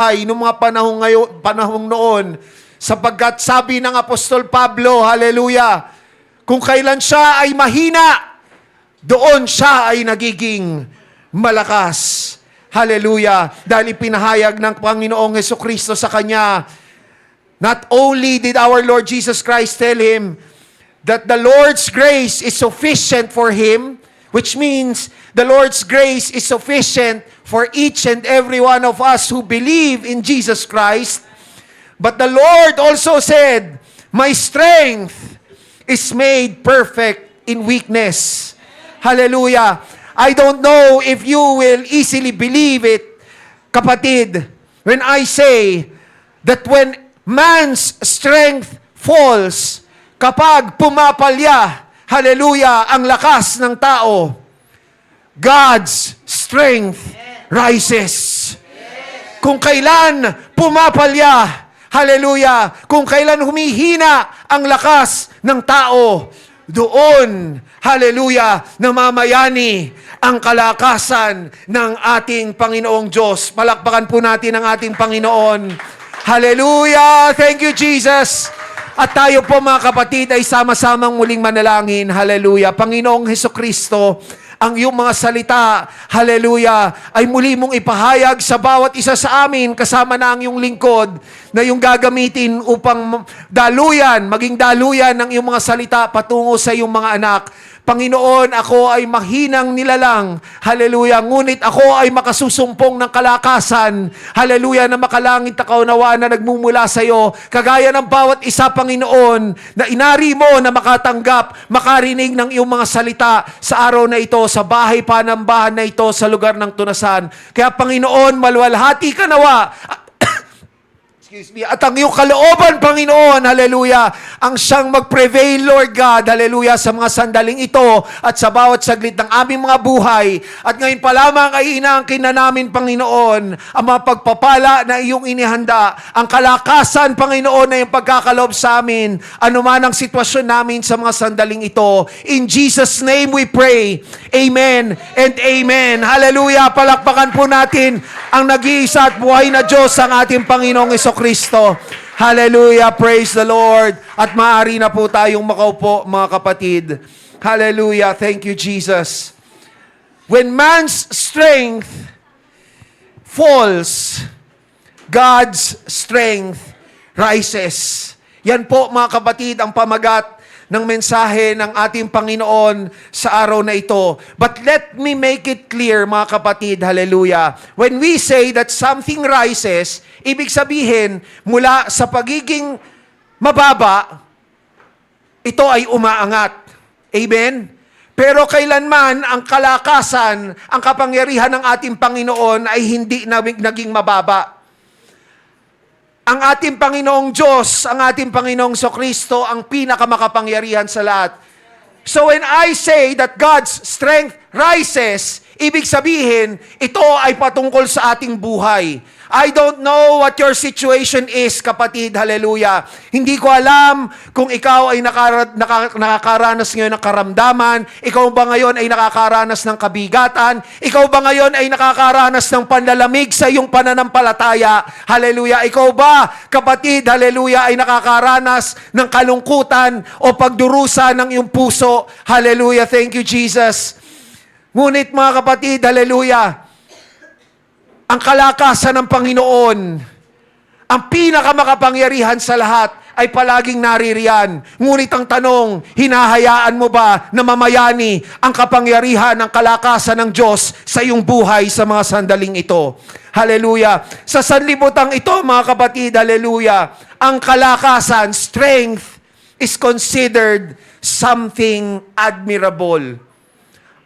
ay nung mga panahong noon, sapagkat sabi ng Apostol Pablo, hallelujah, kung kailan siya ay mahina, doon siya ay nagiging malakas. Hallelujah. Dahil ipinahayag ng Panginoong Hesukristo sa kanya, not only did our Lord Jesus Christ tell him that the Lord's grace is sufficient for him, which means the Lord's grace is sufficient for each and every one of us who believe in Jesus Christ. But the Lord also said, my strength is made perfect in weakness. Hallelujah. I don't know if you will easily believe it, kapatid, when I say that when man's strength falls, kapag pumapalya, hallelujah, ang lakas ng tao, God's strength rises. Kung kailan pumapalya, hallelujah, kung kailan humihina ang lakas ng tao, doon, hallelujah, namamayani ang kalakasan ng ating Panginoong Diyos. Palakpakan po natin ang ating Panginoon. Hallelujah! Thank you, Jesus! At tayo po mga kapatid ay sama-samang muling manalangin. Hallelujah! Panginoong Hesukristo, ang iyong mga salita, hallelujah, ay muli mong ipahayag sa bawat isa sa amin, kasama na ang iyong lingkod, na iyong gagamitin upang maging daluyan ng iyong mga salita patungo sa iyong mga anak. Panginoon, ako ay mahinang nilalang, hallelujah, ngunit ako ay makasusumpong ng kalakasan, hallelujah, na makalangit na kaunawaan na nagmumula sa iyo, kagaya ng bawat isa, Panginoon, na inari mo na makatanggap, makarinig ng iyong mga salita sa araw na ito, sa bahay panambahan na ito, sa lugar ng tunasan. Kaya Panginoon, maluwalhati ka nawa, at ang iyong kalooban, Panginoon, hallelujah, ang siyang mag-prevail, Lord God, hallelujah, sa mga sandaling ito at sa bawat saglit ng aming mga buhay. At ngayon pa lamang ay inaangkin na namin, Panginoon, ang mga pagpapala na iyong inihanda, ang kalakasan, Panginoon, na iyong pagkakaloob sa amin, anuman ang sitwasyon namin sa mga sandaling ito. In Jesus' name we pray. Amen and amen. Hallelujah. Palakpakan po natin ang nag-iisa at buhay na Diyos, ang ating Panginoong Kristo. Hallelujah. Praise the Lord. At maaari na po tayong makaupo, mga kapatid. Hallelujah. Thank you, Jesus. When man's strength falls, God's strength rises. Yan po, mga kapatid, ang pamagat ng mensahe ng ating Panginoon sa araw na ito. But let me make it clear, mga kapatid, hallelujah. When we say that something rises, ibig sabihin, mula sa pagiging mababa, ito ay umaangat. Amen? Pero kailanman ang kalakasan, ang kapangyarihan ng ating Panginoon ay hindi naging mababa. Ang ating Panginoong Diyos, ang ating Panginoong Kristo, ang pinakamakapangyarihan sa lahat. So when I say that God's strength rises, ibig sabihin, ito ay patungkol sa ating buhay. I don't know what your situation is, kapatid, hallelujah. Hindi ko alam kung ikaw ay nakakaranas ngayon ng karamdaman, ikaw ba ngayon ay nakakaranas ng kabigatan, ikaw ba ngayon ay nakakaranas ng panlalamig sa iyong pananampalataya, hallelujah. Ikaw ba, kapatid, hallelujah, ay nakakaranas ng kalungkutan o pagdurusa ng iyong puso, hallelujah, thank you, Jesus. Ngunit mga kapatid, hallelujah, ang kalakasan ng Panginoon, ang pinakamakapangyarihan sa lahat, ay palaging naririyan. Ngunit ang tanong, hinahayaan mo ba na mamayani ang kapangyarihan ng kalakasan ng Diyos sa iyong buhay sa mga sandaling ito? Hallelujah. Sa sanlibutan ito, mga kapatid, hallelujah, ang kalakasan, strength, is considered something admirable.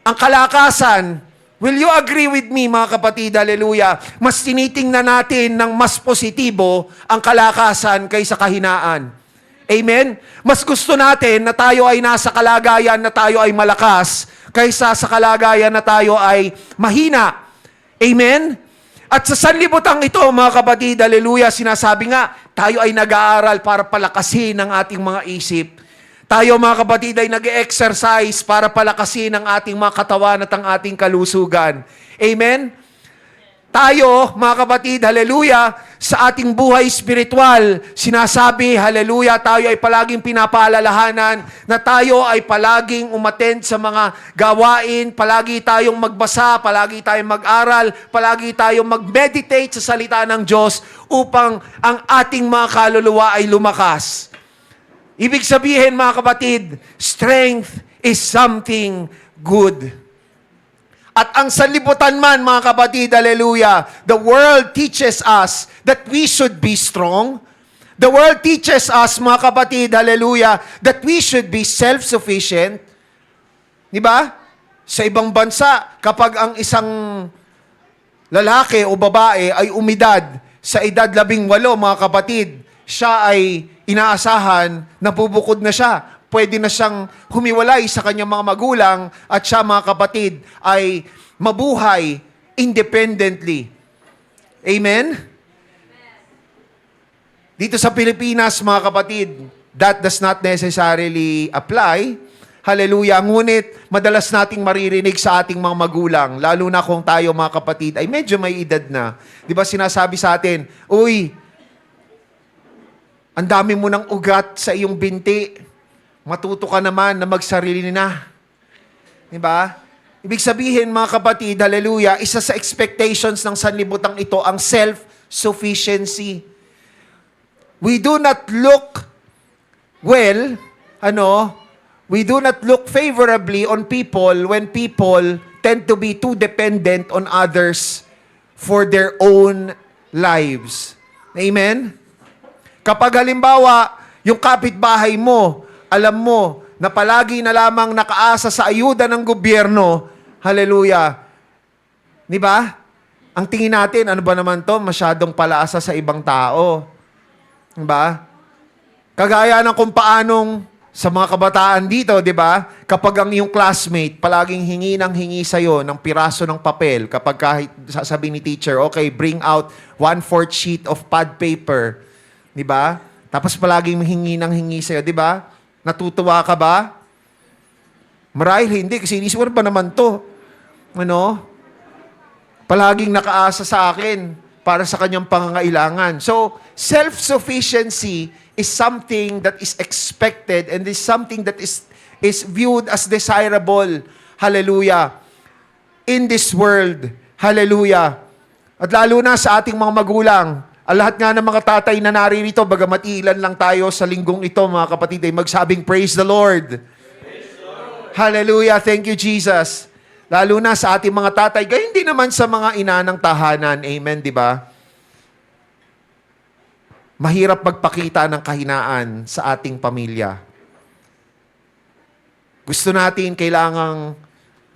Ang kalakasan, will you agree with me, mga kapatid, hallelujah, mas tinitingnan natin ng mas positibo ang kalakasan kaysa kahinaan. Amen? Mas gusto natin na tayo ay nasa kalagayan na tayo ay malakas kaysa sa kalagayan na tayo ay mahina. Amen? At sa sanlibutan ito, mga kapatid, hallelujah, sinasabi nga, tayo ay nag-aaral para palakasin ang ating mga isip. Tayo, mga kapatid, ay nag-exercise para palakasin ang ating mga katawan at ang ating kalusugan. Amen? tayo, mga kapatid, hallelujah, sa ating buhay spiritual, sinasabi, hallelujah, tayo ay palaging pinapaalalahanan na tayo ay palaging umattend sa mga gawain, palagi tayong magbasa, palagi tayong mag-aral, palagi tayong mag-meditate sa salita ng Diyos upang ang ating mga kaluluwa ay lumakas. Ibig sabihin, mga kapatid, strength is something good. At ang sanlibutan man, mga kapatid, hallelujah, the world teaches us that we should be strong. The world teaches us, mga kapatid, hallelujah, that we should be self-sufficient. Di ba? Sa ibang bansa, kapag ang isang lalaki o babae ay umidad sa edad 18, mga kapatid, siya ay inaasahan na bubukod na siya. Pwede na siyang humiwalay sa kanyang mga magulang at siya, mga kapatid, ay mabuhay independently. Amen? Dito sa Pilipinas, mga kapatid, that does not necessarily apply. Hallelujah. Ngunit, madalas nating maririnig sa ating mga magulang, lalo na kung tayo, mga kapatid, ay medyo may edad na. Di ba sinasabi sa atin, uy, ang dami mo ng ugat sa iyong binti. Matuto ka naman na magsarili na. Diba? Ibig sabihin, mga kapatid, hallelujah, isa sa expectations ng sanlibutang ito, ang self-sufficiency. We do not look well, we do not look favorably on people when people tend to be too dependent on others for their own lives. Amen? Kapag halimbawa, yung kapitbahay mo, alam mo na palagi na lamang nakaasa sa ayuda ng gobyerno, hallelujah. Di ba? Ang tingin natin, ano ba naman to? Masyadong palaasa sa ibang tao. Di ba? Kagaya ng kung paanong sa mga kabataan dito, di ba? Kapag ang iyong classmate, palaging hingi sa'yo ng piraso ng papel, kapag kahit sasabihin ni teacher, okay, bring out 1/4 sheet of pad paper. Di ba? Tapos palaging hingi sa'yo, di ba? Natutuwa ka ba? Marahil hindi, kasi inisip ko ba naman to? Palaging nakaasa sa akin para sa kanyang pangangailangan. So, self-sufficiency is something that is expected and is something that is viewed as desirable. Hallelujah. In this world. Hallelujah. At lalo na sa ating mga magulang. Ang lahat nga ng mga tatay na naririto, bagamat ilan lang tayo sa linggong ito, mga kapatid, ay magsabing, Praise the Lord. Praise the Lord. Hallelujah. Thank you, Jesus. Lalo na sa ating mga tatay, gayon din naman sa mga ina ng tahanan. Amen, di ba? Mahirap magpakita ng kahinaan sa ating pamilya. Gusto natin, kailangang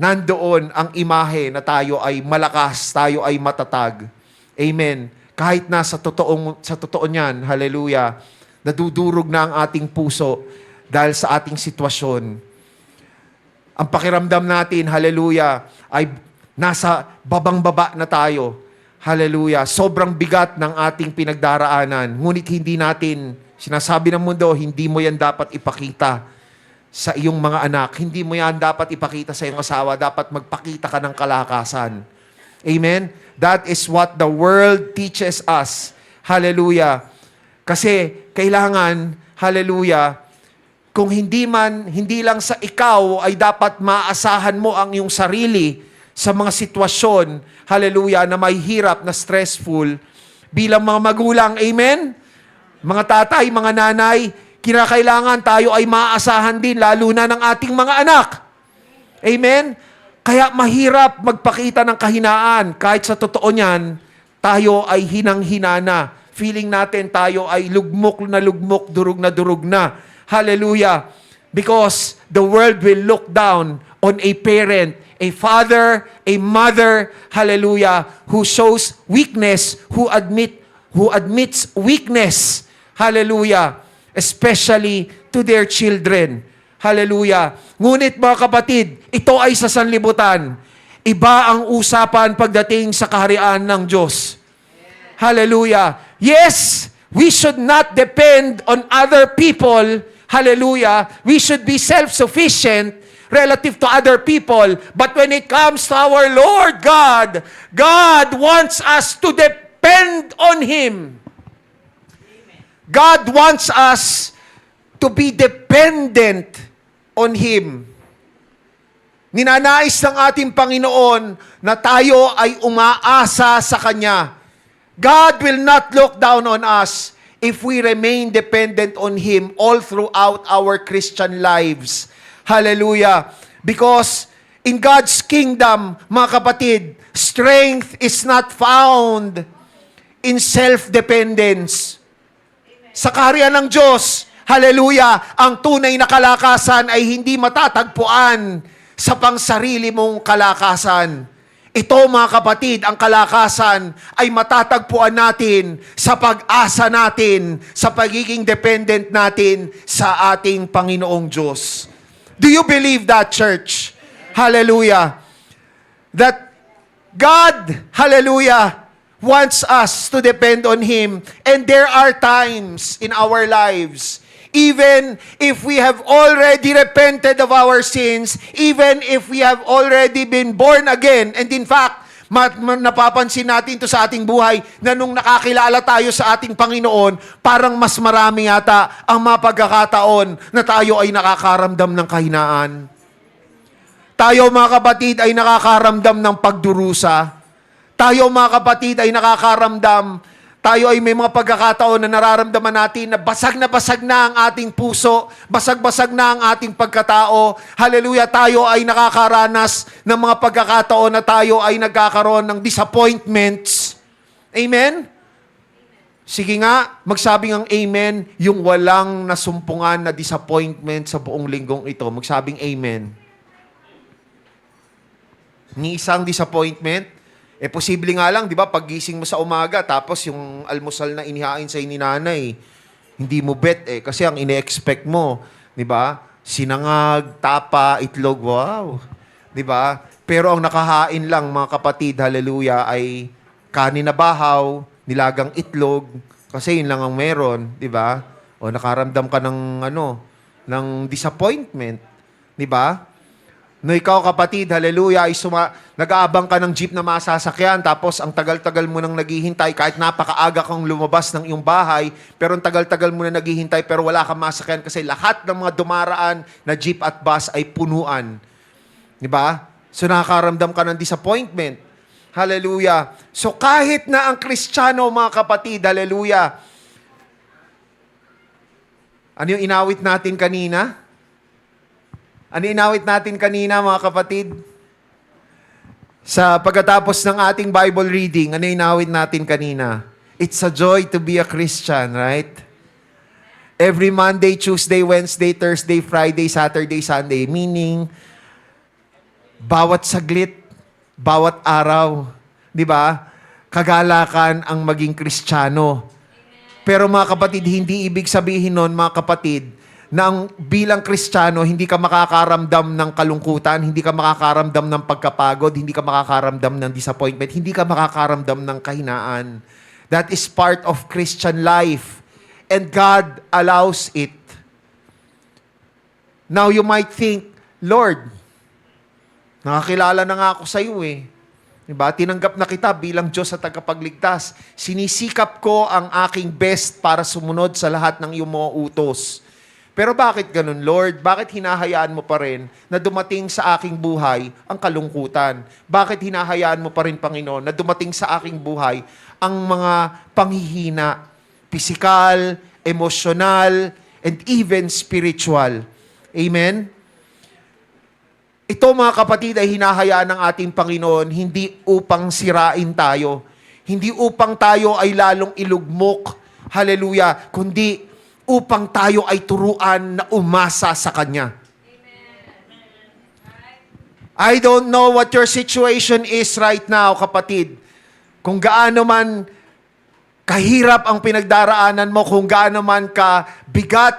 nandoon ang imahe na tayo ay malakas, tayo ay matatag. Amen. Kahit na sa totoo niyan, hallelujah, nadudurog na ang ating puso dahil sa ating sitwasyon. Ang pakiramdam natin, hallelujah, ay nasa babang-baba na tayo. Hallelujah. Sobrang bigat ng ating pinagdaraanan. Ngunit hindi natin, sinasabi ng mundo, hindi mo yan dapat ipakita sa iyong mga anak. Hindi mo yan dapat ipakita sa iyong asawa. Dapat magpakita ka ng kalakasan. Amen? That is what the world teaches us. Hallelujah. Kasi kailangan, hallelujah, kung hindi lang sa ikaw ay dapat maasahan mo ang iyong sarili sa mga sitwasyon, hallelujah, na may hirap, na stressful, bilang mga magulang, amen? Mga tatay, mga nanay, kinakailangan tayo ay maaasahan din, lalo na ng ating mga anak. Amen? Kaya mahirap magpakita ng kahinaan. Kahit sa totoo niyan, tayo ay hinang-hina na. Feeling natin tayo ay lugmok na lugmok, durug na. Hallelujah. Because the world will look down on a parent, a father, a mother, hallelujah, who shows weakness, who admits weakness, hallelujah, especially to their children. Hallelujah. Ngunit mga kapatid, ito ay sa sanlibutan. Iba ang usapan pagdating sa kaharian ng Diyos. Hallelujah. Yes, we should not depend on other people. Hallelujah. We should be self-sufficient. relative to other people. But when it comes to our Lord God, God wants us to depend on Him. God wants us to be dependent on Him. Ninanais ng ating Panginoon na tayo ay umaasa sa Kanya. God will not look down on us if we remain dependent on Him all throughout our Christian lives. Hallelujah. Because in God's kingdom, mga kapatid, strength is not found in self-dependence. Sa kaharian ng Diyos, hallelujah, ang tunay na kalakasan ay hindi matatagpuan sa pangsarili mong kalakasan. Ito mga kapatid, ang kalakasan ay matatagpuan natin sa pag-asa natin, sa pagiging dependent natin sa ating Panginoong Diyos. Do you believe that, church? Hallelujah. That God, hallelujah, wants us to depend on Him. And there are times in our lives, even if we have already repented of our sins, even if we have already been born again, and in fact, napapansin natin ito sa ating buhay, na nung nakakilala tayo sa ating Panginoon, parang mas marami yata ang mga pagkakataon na tayo ay nakakaramdam ng kahinaan. Tayo mga kapatid ay nakakaramdam ng pagdurusa. Tayo mga kapatid ay nakakaramdam. Tayo ay may mga pagkakataon na nararamdaman natin na basag na ang ating puso, basag-basag na ang ating pagkatao. Hallelujah, tayo ay nakakaranas ng mga pagkakataon na tayo ay nagkakaroon ng disappointments. Amen? Sige nga, magsabing ang amen, yung walang nasumpungan na disappointment sa buong linggong ito. Magsabing amen. Ni isang disappointment, posible nga lang, di ba, paggising mo sa umaga, tapos yung almusal na inihain sa ni nanay, hindi mo bet kasi ang ine-expect mo, di ba, sinangag, tapa, itlog, wow, di ba? Pero ang nakahain lang, mga kapatid, hallelujah, ay kanin na bahaw, nilagang itlog, kasi yun lang ang meron, di ba? O nakaramdam ka ng, ng disappointment, di ba? No, ikaw kapatid, hallelujah, ay nag-aabang ka ng jeep na masasakyan, tapos ang tagal-tagal mo nang naghihintay, kahit napakaaga kang lumabas ng iyong bahay, pero ang tagal-tagal mo na naghihintay, pero wala kang masakyan kasi lahat ng mga dumaraan na jeep at bus ay punuan. Di ba? So nakakaramdam ka ng disappointment. Hallelujah. So kahit na ang Kristiyano, mga kapatid, hallelujah. Ano yung inawit natin kanina? Ano inawit natin kanina, mga kapatid? Sa pagkatapos ng ating Bible reading, ano inawit natin kanina? It's a joy to be a Christian, right? Every Monday, Tuesday, Wednesday, Thursday, Friday, Saturday, Sunday. Meaning, bawat saglit, bawat araw, di ba? Kagalakan ang maging Kristiyano. Pero mga kapatid, hindi ibig sabihin nun, mga kapatid, na ang bilang Kristiyano, hindi ka makakaramdam ng kalungkutan, hindi ka makakaramdam ng pagkapagod, hindi ka makakaramdam ng disappointment, hindi ka makakaramdam ng kahinaan. That is part of Christian life. And God allows it. Now you might think, Lord, nakakilala na nga ako sa iyo eh. Diba? Tinanggap na kita bilang Diyos at tagapagligtas. Sinisikap ko ang aking best para sumunod sa lahat ng iyong mga utos. Pero bakit ganun, Lord? Bakit hinahayaan mo pa rin na dumating sa aking buhay ang kalungkutan? Bakit hinahayaan mo pa rin, Panginoon, na dumating sa aking buhay ang mga panghihina, physical, emotional, and even spiritual? Amen? Ito, mga kapatid, ay hinahayaan ng ating Panginoon hindi upang sirain tayo, hindi upang tayo ay lalong ilugmok, hallelujah, kundi upang tayo ay turuan na umasa sa Kanya. I don't know what your situation is right now, kapatid. Kung gaano man kahirap ang pinagdaraanan mo, kung gaano man kabigat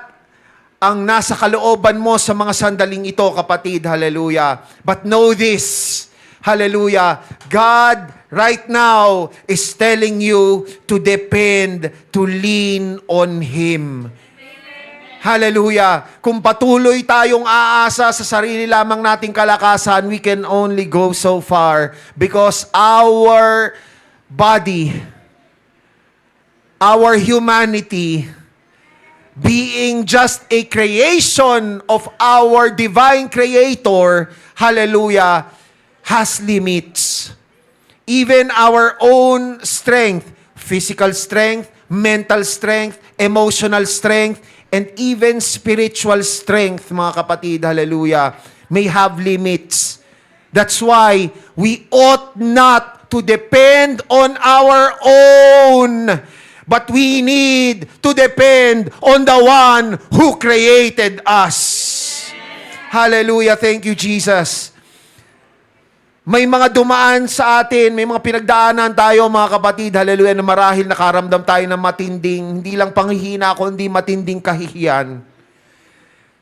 ang nasa kalooban mo sa mga sandaling ito, kapatid, hallelujah. But know this, hallelujah, God right now is telling you to depend, to lean on Him. Hallelujah. Kung patuloy tayong aasa sa sarili lamang nating kalakasan, we can only go so far because our body, our humanity, being just a creation of our divine Creator, hallelujah, has limits. Even our own strength, physical strength, mental strength, emotional strength, and even spiritual strength, mga kapatid, hallelujah, may have limits. That's why we ought not to depend on our own, but we need to depend on the one who created us. Hallelujah. Thank you, Jesus. May mga dumaan sa atin, may mga pinagdaanan tayo, mga kapatid, hallelujah, na marahil nakaramdam tayo ng matinding, hindi lang panghihina, kundi matinding kahihiyan.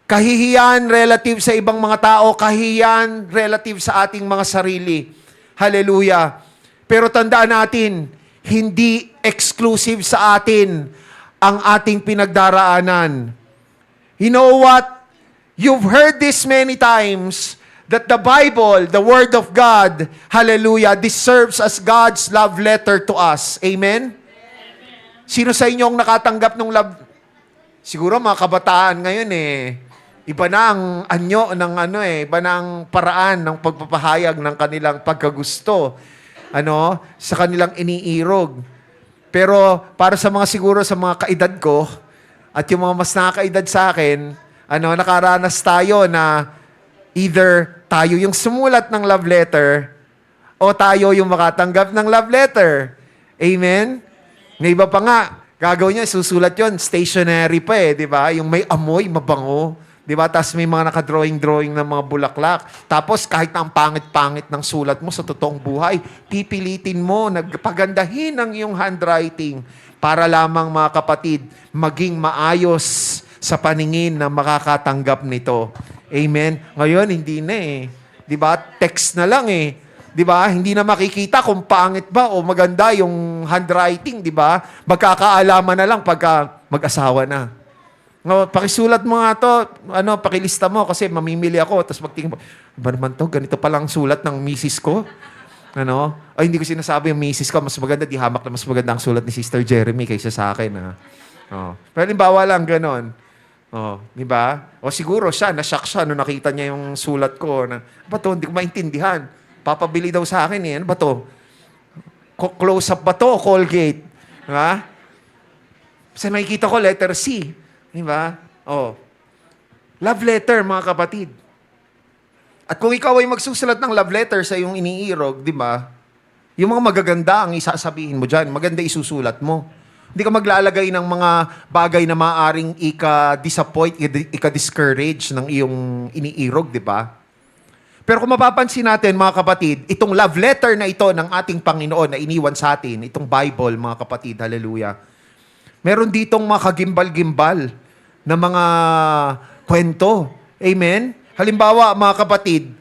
Kahihiyan relative sa ibang mga tao, kahihiyan relative sa ating mga sarili. Hallelujah. Pero tandaan natin, hindi exclusive sa atin ang ating pinagdaraanan. You know what? You've heard this many times, that the Bible, the Word of God, hallelujah, deserves as God's love letter to us. Amen? Sino sa inyong nakatanggap ng love? Siguro mga kabataan ngayon iba na ang anyo ng iba na ang paraan ng pagpapahayag ng kanilang pagkagusto, sa kanilang iniirog. Pero para sa mga siguro sa mga kaedad ko, at yung mga mas nakakaedad sa akin, nakaranas tayo na either tayo yung sumulat ng love letter o tayo yung makatanggap ng love letter. Amen? May iba pa nga, gagawin niya, susulat yon stationary pa di ba? Yung may amoy, mabango. Di ba? Tapos may mga nakadrawing-drawing ng mga bulaklak. Tapos kahit na ang pangit-pangit ng sulat mo sa totoong buhay, pipilitin mo, nagpagandahin ang iyong handwriting para lamang, mga kapatid, maging maayos sa paningin na makakatanggap nito. Amen? Ngayon, hindi na Di ba? Text na lang Di ba? Hindi na makikita kung pangit ba o maganda yung handwriting, di ba? Magkakaalaman na lang pagka mag-asawa na. Pakisulat mo nga to, pakilista mo kasi mamimili ako. Tapos magtingin mo, ba naman to? Ganito palang sulat ng misis ko? Ay, hindi ko sinasabi yung misis ko, mas maganda, di hamak na mas maganda ang sulat ni Sister Jeremy kaysa sa akin. Pero halimbawa lang, ganon. Di ba? O siguro siya, na-shock siya nung nakita niya yung sulat ko. Ba to? Hindi ko maintindihan. Papabili daw sa akin Ano ba to? Close-up ba to? Colgate? Di ba? Kasi nakikita ko, letter C. Di ba? Love letter, mga kapatid. At kung ikaw ay magsusulat ng love letter sa iyong iniirog, di ba? Yung mga magaganda ang isasabihin mo dyan. Maganda isusulat mo. Hindi ka maglalagay ng mga bagay na maaaring ika-disappoint, ika-discourage ng iyong iniirog, di ba? Pero kung mapapansin natin, mga kapatid, itong love letter na ito ng ating Panginoon na iniwan sa atin, itong Bible, mga kapatid, hallelujah, meron ditong mga kagimbal-gimbal na mga kwento. Amen? Halimbawa, mga kapatid,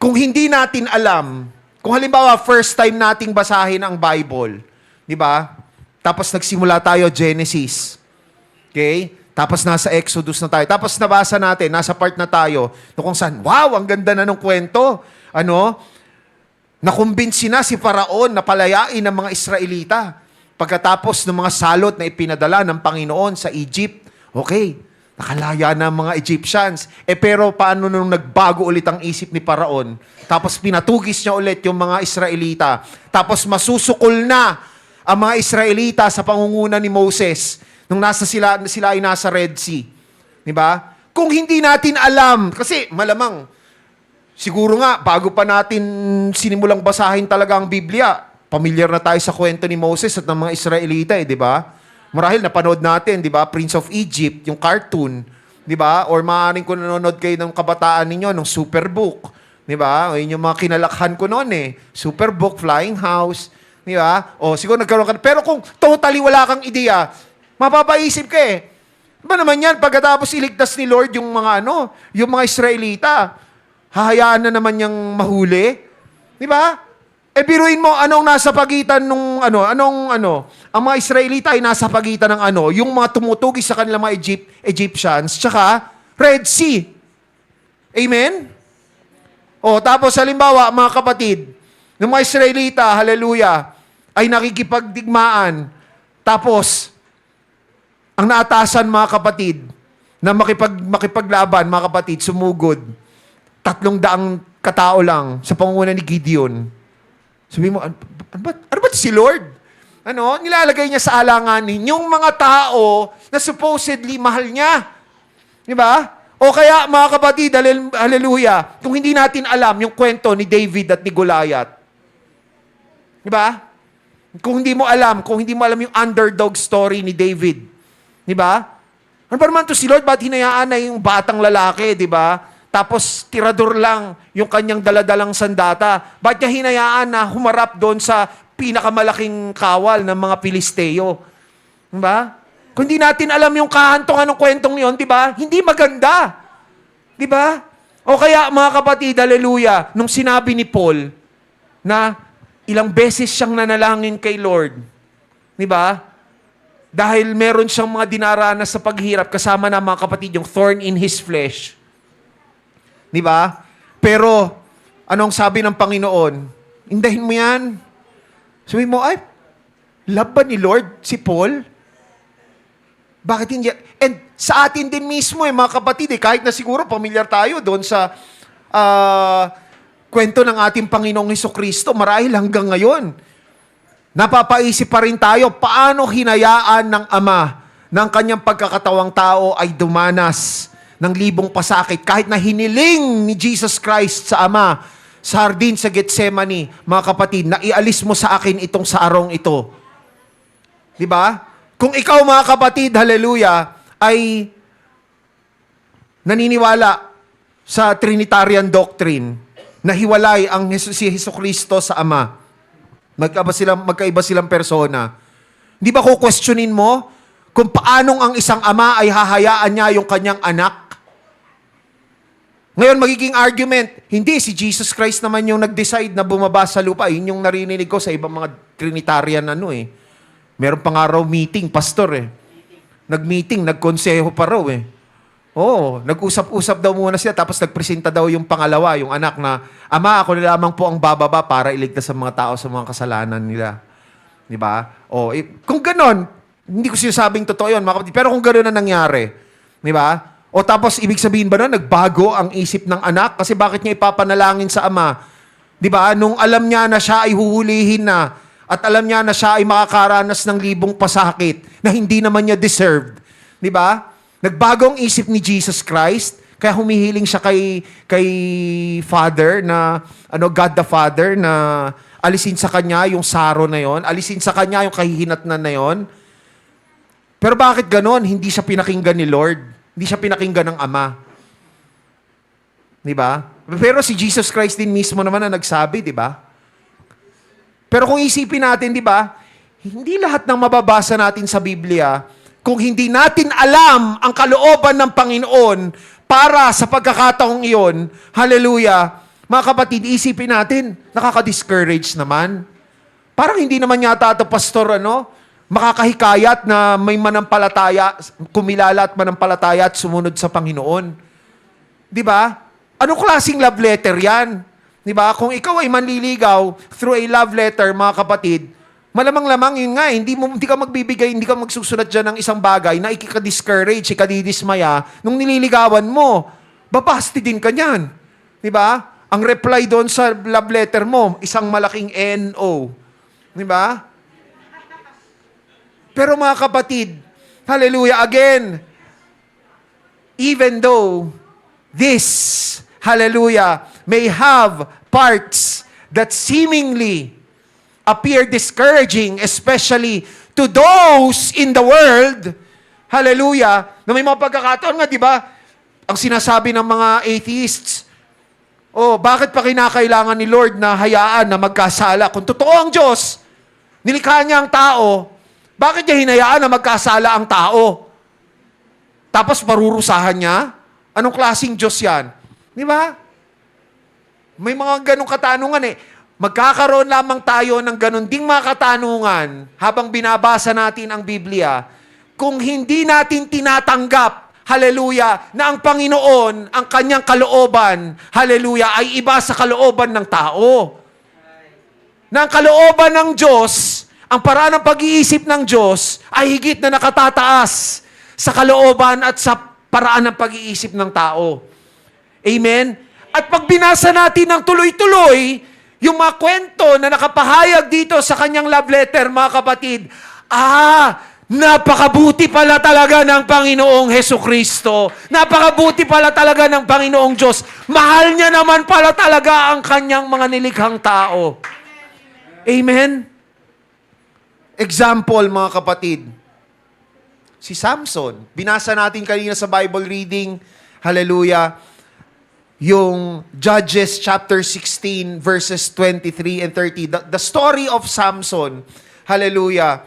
kung hindi natin alam, kung halimbawa, first time nating basahin ang Bible, di ba? Tapos nagsimula tayo, Genesis. Okay? Tapos nasa Exodus na tayo. Tapos nabasa natin, nasa part na tayo, kung saan, wow, ang ganda na ng kwento. Nakumbinsi na si Faraon na palayain ng mga Israelita. Pagkatapos ng mga salot na ipinadala ng Panginoon sa Egypt, okay, nakalaya na ang mga Egyptians. Pero paano nung nagbago ulit ang isip ni Faraon? Tapos pinatugis niya ulit yung mga Israelita. Tapos masusukol na ang mga Israelita sa pangunguna ni Moses nung sila ay nasa Red Sea. Di ba? Kung hindi natin alam, kasi malamang, siguro nga, bago pa natin sinimulang basahin talaga ang Biblia, pamilyar na tayo sa kwento ni Moses at ng mga Israelita, di ba? Marahil napanood natin, di ba? Prince of Egypt, yung cartoon, di ba? Or maaaring kung nanonood kayo ng kabataan ninyo, ng Superbook, di ba? O yun yung mga kinalakhan ko noon Superbook, Flying House, di ba? O siguro nagkaroon ka. Pero kung totally wala kang ideya, mapapaisip ka Ba naman yan, pagkatapos iligtas ni Lord yung mga yung mga Israelita, hahayaan na naman niyang mahuli. Di ba? biruin mo, anong nasa pagitan nung, ang mga Israelita ay nasa pagitan ng yung mga tumutugis sa kanilang mga Egyptians, tsaka Red Sea. Amen? O, tapos halimbawa, mga kapatid, ng mga Israelita, hallelujah, ay nakikipagdigmaan. Tapos, ang naatasan, mga kapatid, na makipaglaban, mga kapatid, sumugod. 300 katao lang sa pangunguna ni Gideon. Sabi mo, ano ba si Lord? Nilalagay niya sa alanganin yung mga tao na supposedly mahal niya. Di ba? O kaya, mga kapatid, hallelujah, kung hindi natin alam yung kwento ni David at ni Goliath. Di ba? Kung hindi mo alam yung underdog story ni David. Di ba? Ano ba naman to si Lord? Ba't hinayaan na yung batang lalaki, di ba? Tapos tirador lang yung kanyang daladalang sandata. Ba't niya hinayaan na humarap doon sa pinakamalaking kawal ng mga Pilisteo? Di ba? Kung hindi natin alam yung kahantungan ng kwentong yon, di ba? Hindi maganda. Di ba? O kaya, mga kapatid, hallelujah, nung sinabi ni Paul na ilang beses siyang nanalangin kay Lord, di ba? Dahil meron siyang mga dinaranas sa paghirap kasama na mga kapatid, yung thorn in his flesh. Di ba? Pero, anong sabi ng Panginoon? Indahin mo yan. Sabi mo, ay, love ba ni Lord si Paul? Bakit hindi? And sa atin din mismo, mga kapatid, kahit na siguro pamilyar tayo doon sa kwento ng ating Panginoong Hesukristo, marahil hanggang ngayon, napapaisip pa rin tayo, paano hinayaan ng Ama ng kanyang pagkakatawang tao ay dumanas ng libong pasakit, kahit na hiniling ni Jesus Christ sa Ama, sa hardin sa Getsemani, mga kapatid, na ialis mo sa akin itong saarong ito. Di ba? Kung ikaw, mga kapatid, hallelujah, ay naniniwala sa Trinitarian doctrine na hiwalay ang si Hesukristo sa Ama, magkaiba silang persona, di ba kukwestiyonin mo kung paanong ang isang ama ay hahayaan niya yung kanyang anak? Ngayon, magiging argument, hindi, si Jesus Christ naman yung nag-decide na bumaba sa lupa. Yun yung narinig ko sa ibang mga Trinitarian Meron pa nga raw meeting, pastor Nag-meeting, nagkonseho pa raw Oo, nag-usap-usap daw muna sila, tapos nagpresenta daw yung pangalawa, yung anak na, Ama, ako na lamang po ang bababa para iligtas sa mga tao sa mga kasalanan nila. Di ba? Kung ganon, hindi ko sinasabing totoo yun, mga kapatid, pero kung ganon na nangyari, di ba? O tapos, ibig sabihin ba na, nagbago ang isip ng anak? Kasi bakit niya ipapanalangin sa Ama? Di ba? Nung alam niya na siya ay huhulihin na, at alam niya na siya ay makakaranas ng libong pasakit na hindi naman niya deserved. Di ba? Nagbago ang isip ni Jesus Christ, kaya humihiling siya kay Father na, God the Father, na alisin sa kanya yung saro na yon, alisin sa kanya yung kahihinatnan na yon. Pero bakit ganon? Hindi siya pinakinggan ni Lord. Hindi siya pinakinggan ng Ama. Di ba? Pero si Jesus Christ din mismo naman na nagsabi, di ba? Pero kung isipin natin, di ba, hindi lahat ng mababasa natin sa Biblia, kung hindi natin alam ang kalooban ng Panginoon para sa pagkakataong iyon, hallelujah, mga kapatid, isipin natin, nakaka-discourage naman. Parang hindi naman yata ito, pastor, makakahikayat na may manampalataya, kumilala at manampalataya at sumunod sa Panginoon. Di ba? Anong klaseng love letter yan? Di ba? Kung ikaw ay manliligaw through a love letter, mga kapatid, malamang-lamang yun nga, hindi ka magbibigay, hindi ka magsusulat dyan ng isang bagay na ikika-discourage, ikadidismaya, nung nililigawan mo, babasti din ka niyan. Di ba? Ang reply doon sa love letter mo, isang malaking N-O. Di ba? Pero mga kapatid, hallelujah, again, even though this, hallelujah, may have parts that seemingly appear discouraging, especially to those in the world, hallelujah, na may mga pagkakataon nga, di ba, ang sinasabi ng mga atheists, bakit pa kinakailangan ni Lord na hayaan na magkasala? Kung totoo ang Diyos, nilikha niya ang tao, bakit niya hinayaan na magkasala ang tao? Tapos parurusahan niya? Anong klaseng Diyos yan? Di ba? May mga ganong katanungan magkakaroon lamang tayo ng ganun ding mga katanungan habang binabasa natin ang Biblia kung hindi natin tinatanggap, hallelujah, na ang Panginoon, ang kanyang kalooban, hallelujah, ay iba sa kalooban ng tao. Na ang kalooban ng Diyos, ang paraan ng pag-iisip ng Diyos ay higit na nakatataas sa kalooban at sa paraan ng pag-iisip ng tao. Amen? At pag binasa natin ng tuloy-tuloy, yung mga kwento na nakapahayag dito sa kanyang love letter, mga kapatid, napakabuti pala talaga ng Panginoong Hesukristo. Napakabuti pala talaga ng Panginoong Diyos. Mahal niya naman pala talaga ang kanyang mga nilikhang tao. Amen? Example, mga kapatid, si Samson. Binasa natin kanina sa Bible reading, hallelujah, yung Judges chapter 16 verses 23 and 30. The story of Samson, hallelujah,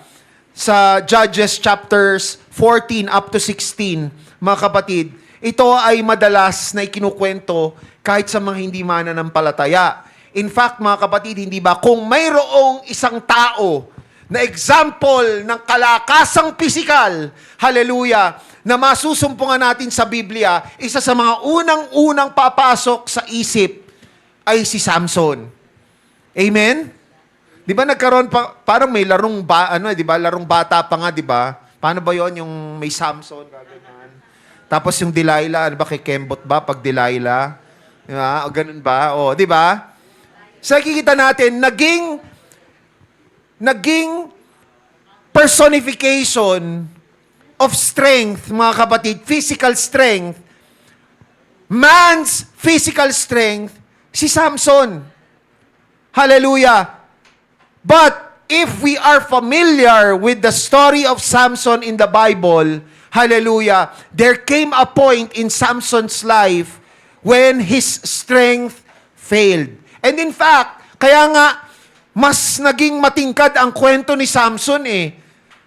sa Judges chapters 14 up to 16, mga kapatid, ito ay madalas na ikinukwento kahit sa mga hindi mananampalataya. In fact, mga kapatid, hindi ba, kung mayroong isang tao na example ng kalakasang pisikal, hallelujah, na masusumpungan natin sa Biblia, isa sa mga unang-unang papasok sa isip ay si Samson. Amen? Di ba nagkaroon pa, parang may larong, di ba, larong bata pa nga, di ba? Paano ba yon yung may Samson, gano'n? Tapos yung Delilah, ano ba, kay Kembot ba, pag Delilah? Di ba? O ganun ba? O, di ba? So, nakikita natin, naging personification of strength, mga kapatid, physical strength, man's physical strength, si Samson. Hallelujah. But if we are familiar with the story of Samson in the Bible, hallelujah, there came a point in Samson's life when his strength failed. And in fact, kaya nga, mas naging matingkad ang kwento ni Samson eh.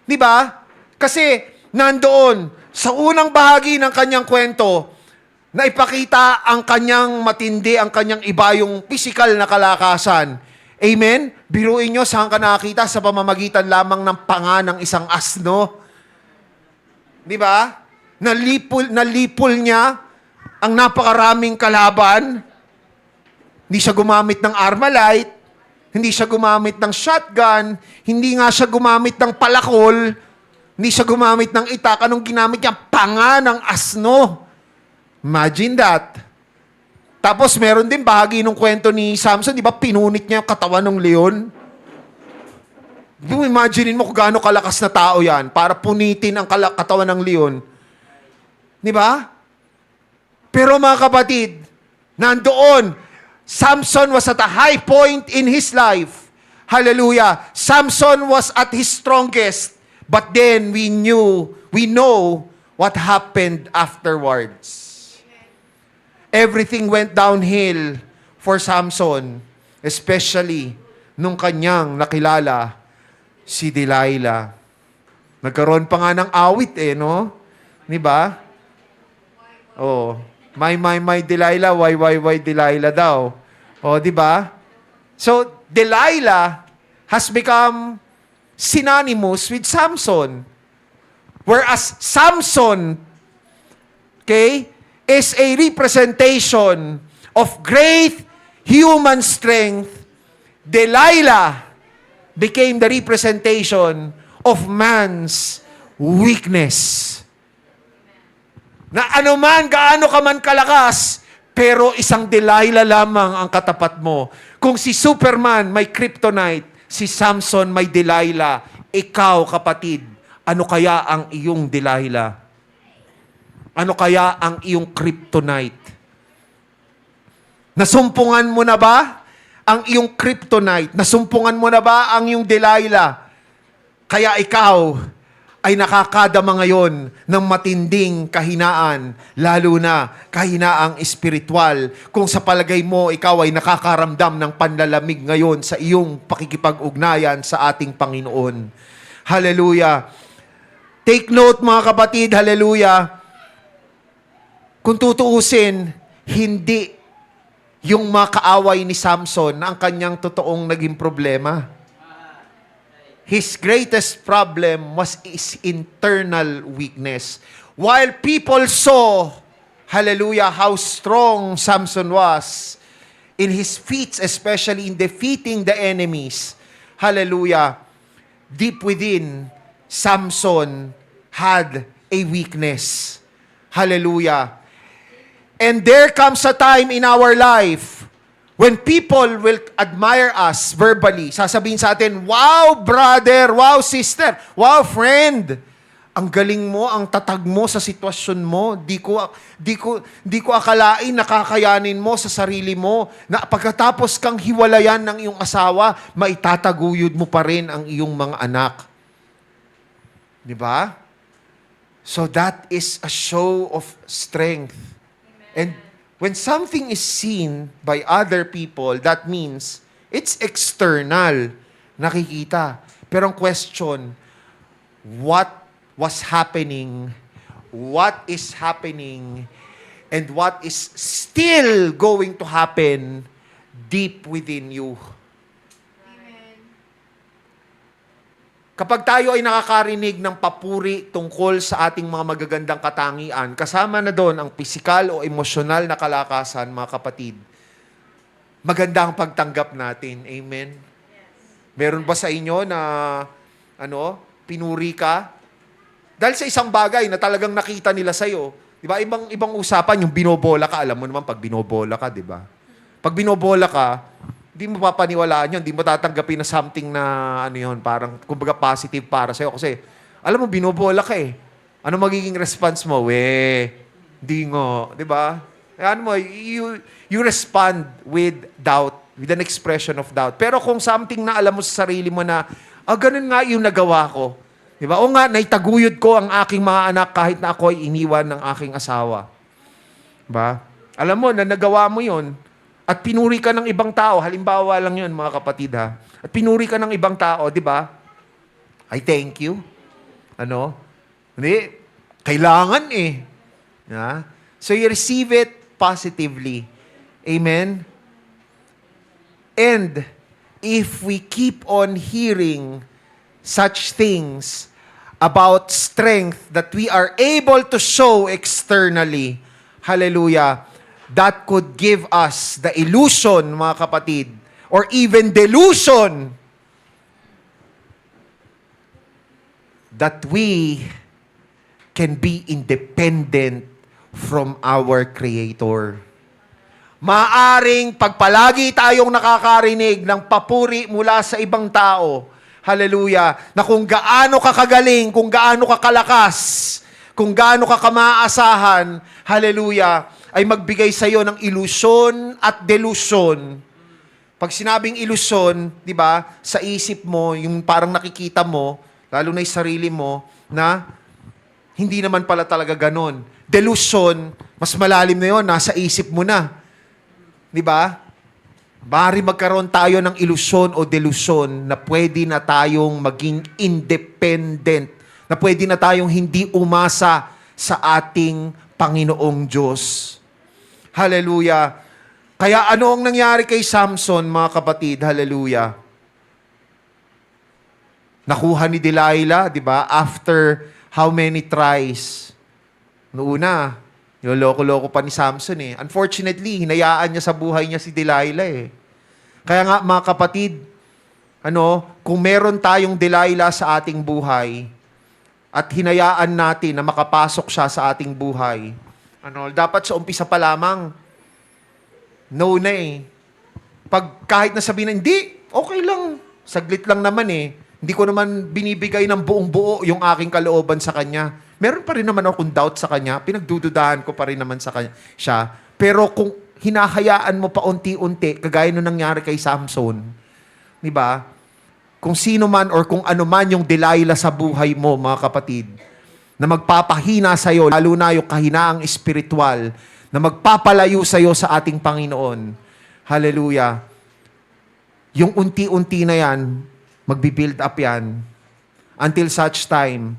Di ba? Kasi, nandoon, sa unang bahagi ng kanyang kwento, na ipakita ang kanyang matindi, ang kanyang iba, yung physical na kalakasan. Amen? Biruin nyo, saan ka nakakita? Sa pamamagitan lamang ng panga ng isang asno. Di ba? Nalipol niya ang napakaraming kalaban. Hindi siya gumamit ng Armalite, hindi siya gumamit ng shotgun, hindi nga siya gumamit ng palakol, hindi siya gumamit ng itak. Anong ginamit niya? Panga ng asno. Imagine that. Tapos meron din bahagi ng kwento ni Samson, di ba pinunit niya yung katawan ng leon? Imagine mo kung gaano kalakas na tao yan para punitin ang katawan ng leon. Di ba? Pero mga kapatid, nandoon, Samson was at a high point in his life. Hallelujah. Samson was at his strongest. But then we know what happened afterwards. Everything went downhill for Samson, especially nung kanyang nakilala si Delilah. Nagkaroon pa nga ng awit no? Di ba? Oh, my Delilah, why Delilah daw? Oh, di ba? So, Delilah has become synonymous with Samson. Whereas Samson, okay, is a representation of great human strength, Delilah became the representation of man's weakness. Na anuman, gaano ka man kalakas, pero isang Delilah lamang ang katapat mo. Kung si Superman may kryptonite, si Samson may Delilah, ikaw kapatid, ano kaya ang iyong Delilah? Ano kaya ang iyong kryptonite? Nasumpungan mo na ba ang iyong kryptonite? Nasumpungan mo na ba ang iyong Delilah? Kaya ikaw ay nakakadama ngayon ng matinding kahinaan, lalo na kahinaang espiritual. Kung sa palagay mo, ikaw ay nakakaramdam ng panlalamig ngayon sa iyong pakikipag-ugnayan sa ating Panginoon. Hallelujah. Take note mga kapatid, hallelujah. Kung tutuusin, yung mga kaaway ni Samson na ang kanyang totoong naging problema. His greatest problem was his internal weakness. While people saw, hallelujah, how strong Samson was in his feats, especially in defeating the enemies, hallelujah, deep within, Samson had a weakness. Hallelujah. And there comes a time in our life when people will admire us verbally. Sasabihin sa atin, wow, brother, wow, sister, wow, friend. Ang galing mo, ang tatag mo sa sitwasyon mo. Di ko akalain nakakayanin mo sa sarili mo na pagkatapos kang hiwalayan ng iyong asawa, maitataguyod mo pa rin ang iyong mga anak. Di ba? So that is a show of strength. And when something is seen by other people, that means it's external. Nakikita. Pero ang question, what was happening, what is happening, and what is still going to happen deep within you. Kapag tayo ay nakakarinig ng papuri tungkol sa ating mga magagandang katangian, kasama na doon ang pisikal o emosyonal na kalakasan, mga kapatid, maganda ang pagtanggap natin. Amen? Meron ba sa inyo na, pinuri ka? Dahil sa isang bagay na talagang nakita nila sa'yo, di ba? Ibang usapan, yung binobola ka, alam mo naman pag binobola ka, di ba? Pag binobola ka, hindi mo papaniwalaan yun, hindi mo tatanggapin na something na, parang, kumbaga positive para sa'yo. Kasi, alam mo, binobola ka eh. Ano magiging response mo? Di nga, di ba? You respond with doubt, with an expression of doubt. Pero kung something na alam mo sa sarili mo na, ganun nga yung nagawa ko. Diba? O nga, naitaguyod ko ang aking mga anak kahit na ako ay iniwan ng aking asawa. Diba? Alam mo, na nagawa mo yon at pinuri ka ng ibang tao, halimbawa lang yun, mga kapatid ha, at pinuri ka ng ibang tao, di ba? I thank you. Hindi, kailangan eh. Yeah? So you receive it positively. Amen? And if we keep on hearing such things about strength that we are able to show externally, hallelujah, that could give us the illusion, mga kapatid, or even delusion that we can be independent from our Creator. Maaring pagpalagi tayong nakakarinig ng papuri mula sa ibang tao, hallelujah, na kung gaano ka kagaling, kung gaano ka kalakas, kung gaano ka kamaasahan, hallelujah, ay magbigay sa iyo ng ilusyon at delusyon. Pag sinabing ilusyon, di ba, sa isip mo, yung parang nakikita mo, lalo na yung sarili mo, na hindi naman pala talaga ganon. Delusion, mas malalim na yun, nasa isip mo na. Di ba? Bari magkaroon tayo ng ilusyon o delusyon na pwede na tayong maging independent, na pwede na tayong hindi umasa sa ating Panginoong Diyos. Hallelujah. Kaya ano ang nangyari kay Samson, mga kapatid? Hallelujah. Nakuha ni Delilah, di ba? After how many tries? Noona, niloloko-loko pa ni Samson eh. Unfortunately, hinayaan niya sa buhay niya si Delilah eh. Kaya nga, mga kapatid, kung meron tayong Delilah sa ating buhay, at hinayaan natin na makapasok siya sa ating buhay, dapat sa umpisa pa lamang, no na eh. Kahit nasabihin na, hindi, okay lang, saglit lang naman eh. Hindi ko naman binibigay ng buong buo yung aking kalooban sa kanya. Meron pa rin naman akong doubt sa kanya, pinagdududahan ko pa rin naman sa kanya, siya. Pero kung hinahayaan mo pa unti-unti, kagaya nung nangyari kay Samson, di ba? Kung sino man or kung ano man yung Delilah sa buhay mo, mga kapatid, na magpapahina sa'yo, lalo na yung kahinaang espiritual, na magpapalayo sa'yo sa ating Panginoon. Hallelujah. Yung unti-unti na yan, magbi-build up yan until such time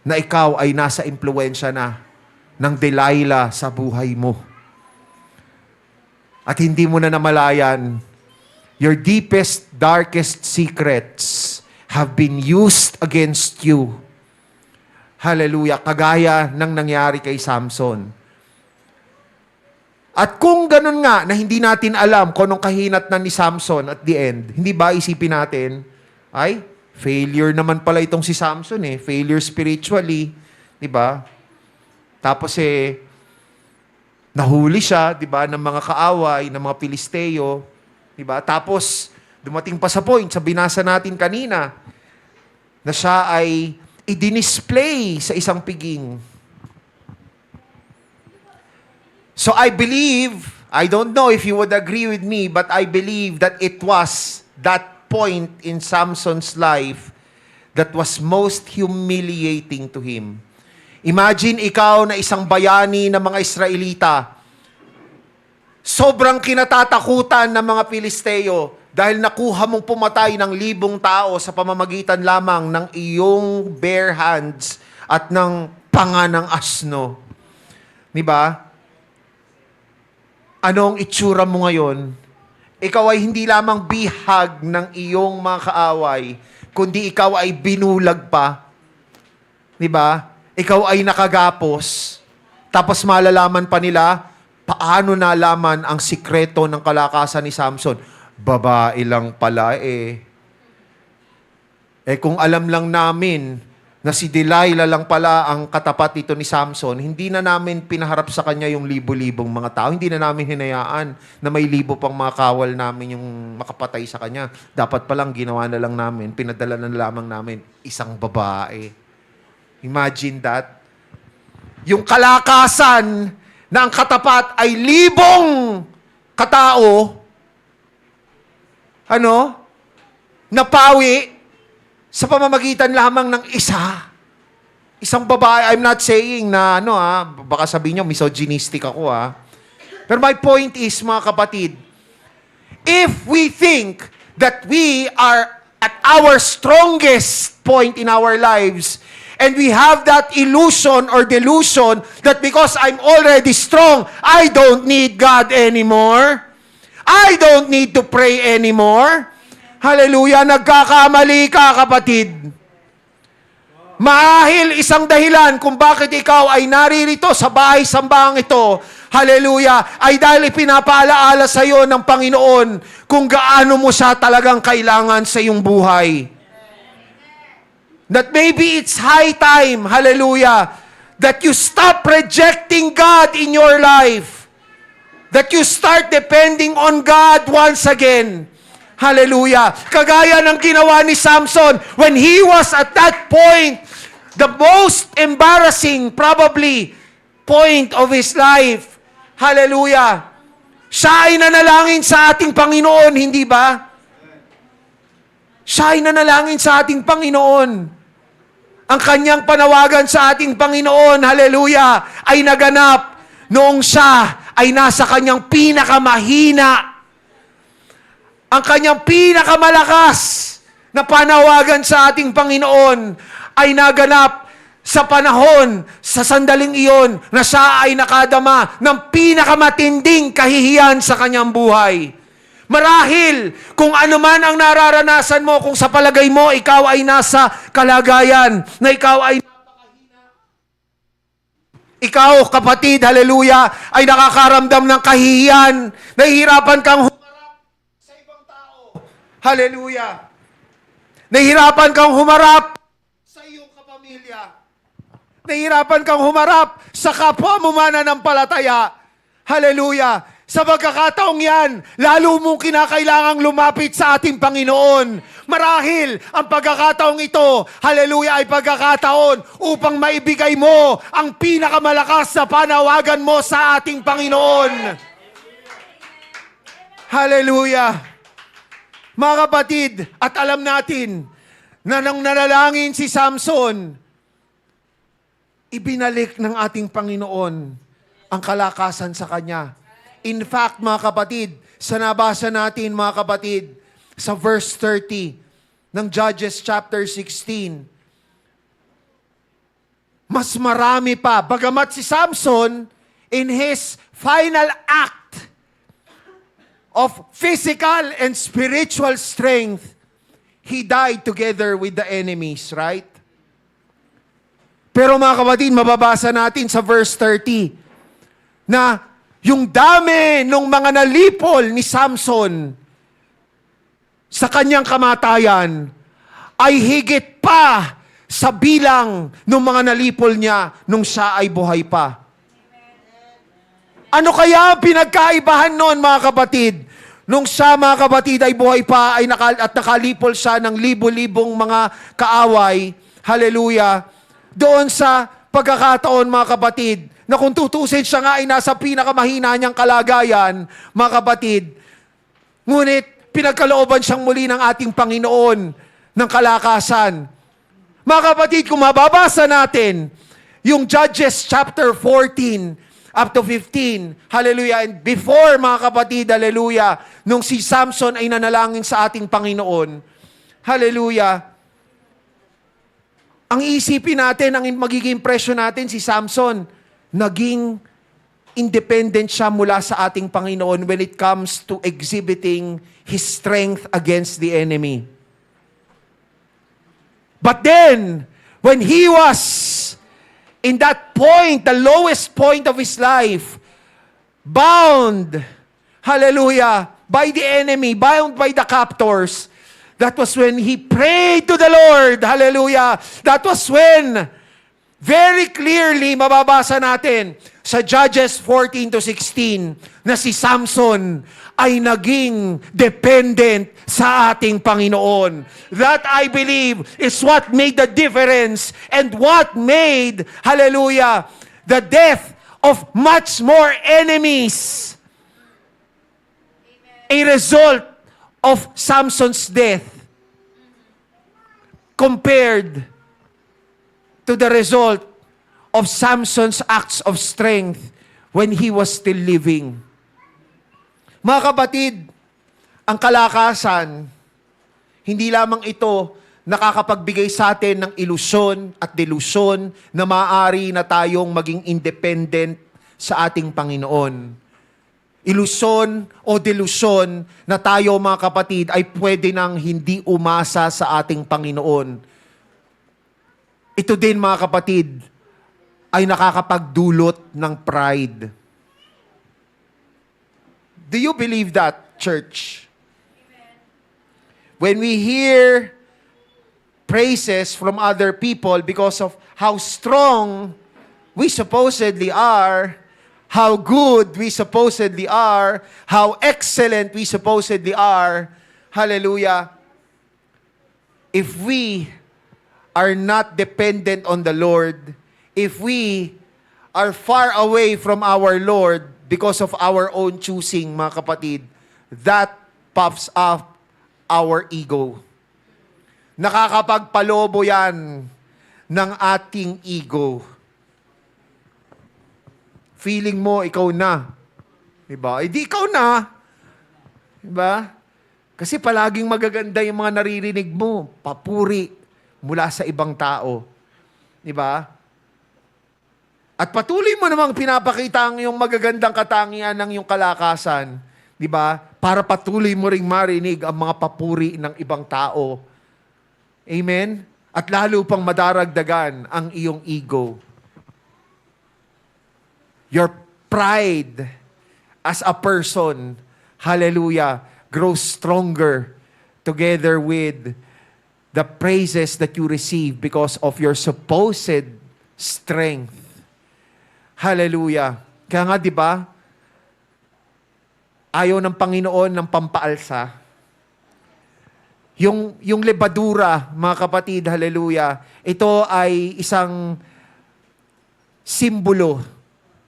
na ikaw ay nasa impluwensya na ng Delilah sa buhay mo. At hindi mo na namalayan, your deepest, darkest secrets have been used against you. Hallelujah. Kagaya ng nangyari kay Samson. At kung ganun nga, na hindi natin alam kung anong kahinatnan ni Samson at the end, hindi ba isipin natin, ay, failure naman pala itong si Samson eh. Failure spiritually. Di ba? Tapos nahuli siya, 'di ba, ng mga kaaway, ng mga Pilisteo, 'di ba? Tapos dumating pa sa point sa binasa natin kanina na siya ay i-display sa isang piging. So I believe, I don't know if you would agree with me, but I believe that it was that point in Samson's life that was most humiliating to him. Imagine ikaw na isang bayani ng mga Israelita. Sobrang kinatatakutan ng mga Pilisteo dahil nakuha mong pumatay ng 1,000 tao sa pamamagitan lamang ng iyong bare hands at ng panga ng asno. Diba? Anong itsura mo ngayon? Ikaw ay hindi lamang bihag ng iyong mga kaaway, kundi ikaw ay binulag pa. Diba? Ikaw ay nakagapos, tapos malalaman pa nila, paano nalaman ang sikreto ng kalakasan ni Samson? Babae lang pala eh. Kung alam lang namin na si Delilah lang pala ang katapat nito ni Samson, hindi na namin pinaharap sa kanya yung libo-libong mga tao. Hindi na namin hinayaan na may libo pang mga kawal namin yung makapatay sa kanya. Dapat palang ginawa na lang namin, pinadala na lamang namin isang babae. Imagine that. Yung kalakasan na ang katapat ay 1,000 katao, napawi sa pamamagitan lamang ng isang babae. I'm not saying na, baka sabihin nyo, misogynistic ako, Pero my point is, mga kapatid, if we think that we are at our strongest point in our lives, and we have that illusion or delusion that because I'm already strong, I don't need God anymore. I don't need to pray anymore. Hallelujah. Nagkakamali ka, kapatid. Marahil isang dahilan kung bakit ikaw ay naririto sa bahay-sambahang ito, hallelujah, ay dahil ipinapaalaala sa iyo ng Panginoon kung gaano mo siya talagang kailangan sa iyong buhay. That maybe it's high time, hallelujah, that you stop rejecting God in your life. That you start depending on God once again. Hallelujah. Kagaya ng ginawa ni Samson when he was at that point, the most embarrassing probably point of his life. Hallelujah. Siya ay nanalangin sa ating Panginoon, hindi ba? Siya ay nanalangin sa ating Panginoon. Ang kanyang panawagan sa ating Panginoon, hallelujah, ay naganap noong siya ay nasa kanyang pinakamahina. Ang kanyang pinakamalakas na panawagan sa ating Panginoon ay naganap sa panahon, sa sandaling iyon, na siya ay nakadama ng pinakamatinding kahihiyan sa kanyang buhay. Marahil, kung ano man ang nararanasan mo, kung sa palagay mo, ikaw ay nasa kalagayan, na ikaw ay napakahina. Ikaw, kapatid, hallelujah, ay nakakaramdam ng kahihiyan, nahihirapan kang humarap sa ibang tao. Hallelujah. Nahihirapan kang humarap sa iyong kapamilya. Nahihirapan kang humarap sa kapwa mo mananampalataya. Hallelujah. Sa pagkakataong yan, lalo mong kinakailangang lumapit sa ating Panginoon. Marahil, ang pagkakataong ito, hallelujah, ay pagkakataon upang maibigay mo ang pinakamalakas na panawagan mo sa ating Panginoon. Hallelujah. Mga kapatid, at alam natin na nang nanalangin si Samson, ibinalik ng ating Panginoon ang kalakasan sa kanya. In fact, mga kapatid, sa nabasa natin, mga kapatid, sa verse 30 ng Judges chapter 16, mas marami pa. Bagamat si Samson, in his final act, of physical and spiritual strength, He died together with the enemies, right? Pero mga kapatid, mababasa natin sa verse 30 na yung dami ng mga nalipol ni Samson sa kanyang kamatayan ay higit pa sa bilang ng mga nalipol niya nung siya ay buhay pa. Ano kaya pinagkaibahan noon, mga kapatid? Nung siya, mga kapatid, ay buhay pa at nakalipol siya ng libo-libong mga kaaway, hallelujah, doon sa pagkakataon, mga kapatid, na kung tutusin siya nga ay nasa pinakamahina niyang kalagayan, mga kapatid, ngunit pinagkalooban siyang muli ng ating Panginoon ng kalakasan. Mga kapatid, kung mababasa natin yung Judges chapter 14, up to 15. Hallelujah. And before, mga kapatid, hallelujah, nung si Samson ay nanalangin sa ating Panginoon, hallelujah, ang isipin natin, ang magiging impression natin, si Samson, naging independent siya mula sa ating Panginoon when it comes to exhibiting his strength against the enemy. But then, when he was in that point, the lowest point of his life, bound, hallelujah, by the enemy, bound by the captors, that was when he prayed to the Lord, hallelujah. That was when, very clearly, mababasa natin sa Judges 14 to 16, na si Samson ay naging dependent sa ating Panginoon. That, I believe, is what made the difference and what made, hallelujah, the death of much more enemies a result of Samson's death compared to the result of Samson's acts of strength when he was still living. Mga kapatid, ang kalakasan, hindi lamang ito nakakapagbigay sa atin ng ilusyon at delusyon na maaari na tayong maging independent sa ating Panginoon. Ilusyon o delusyon na tayo, mga kapatid, ay pwede nang hindi umasa sa ating Panginoon. Ito din, mga kapatid, ay nakakapagdulot ng pride. Do you believe that, church? When we hear praises from other people because of how strong we supposedly are, how good we supposedly are, how excellent we supposedly are, hallelujah, if we are not dependent on the Lord, if we are far away from our Lord because of our own choosing, mga kapatid, that puffs up our ego. Nakakapagpalobo yan ng ating ego. Feeling mo, ikaw na. Diba? Hindi ikaw na. Diba? Kasi palaging magaganda yung mga naririnig mo. Papuri mula sa ibang tao. Diba? At patuloy mo namang pinapakita ang yung magagandang katangian ng yung kalakasan. Diba? Para patuloy mo ring marinig ang mga papuri ng ibang tao. Amen? At lalo pang madaragdagan ang iyong ego. Your pride as a person, hallelujah, grows stronger together with the praises that you receive because of your supposed strength. Hallelujah. Kaya nga, di ba, ayaw ng Panginoon ng pampaalsa. Yung lebadura, mga kapatid, hallelujah, ito ay isang simbolo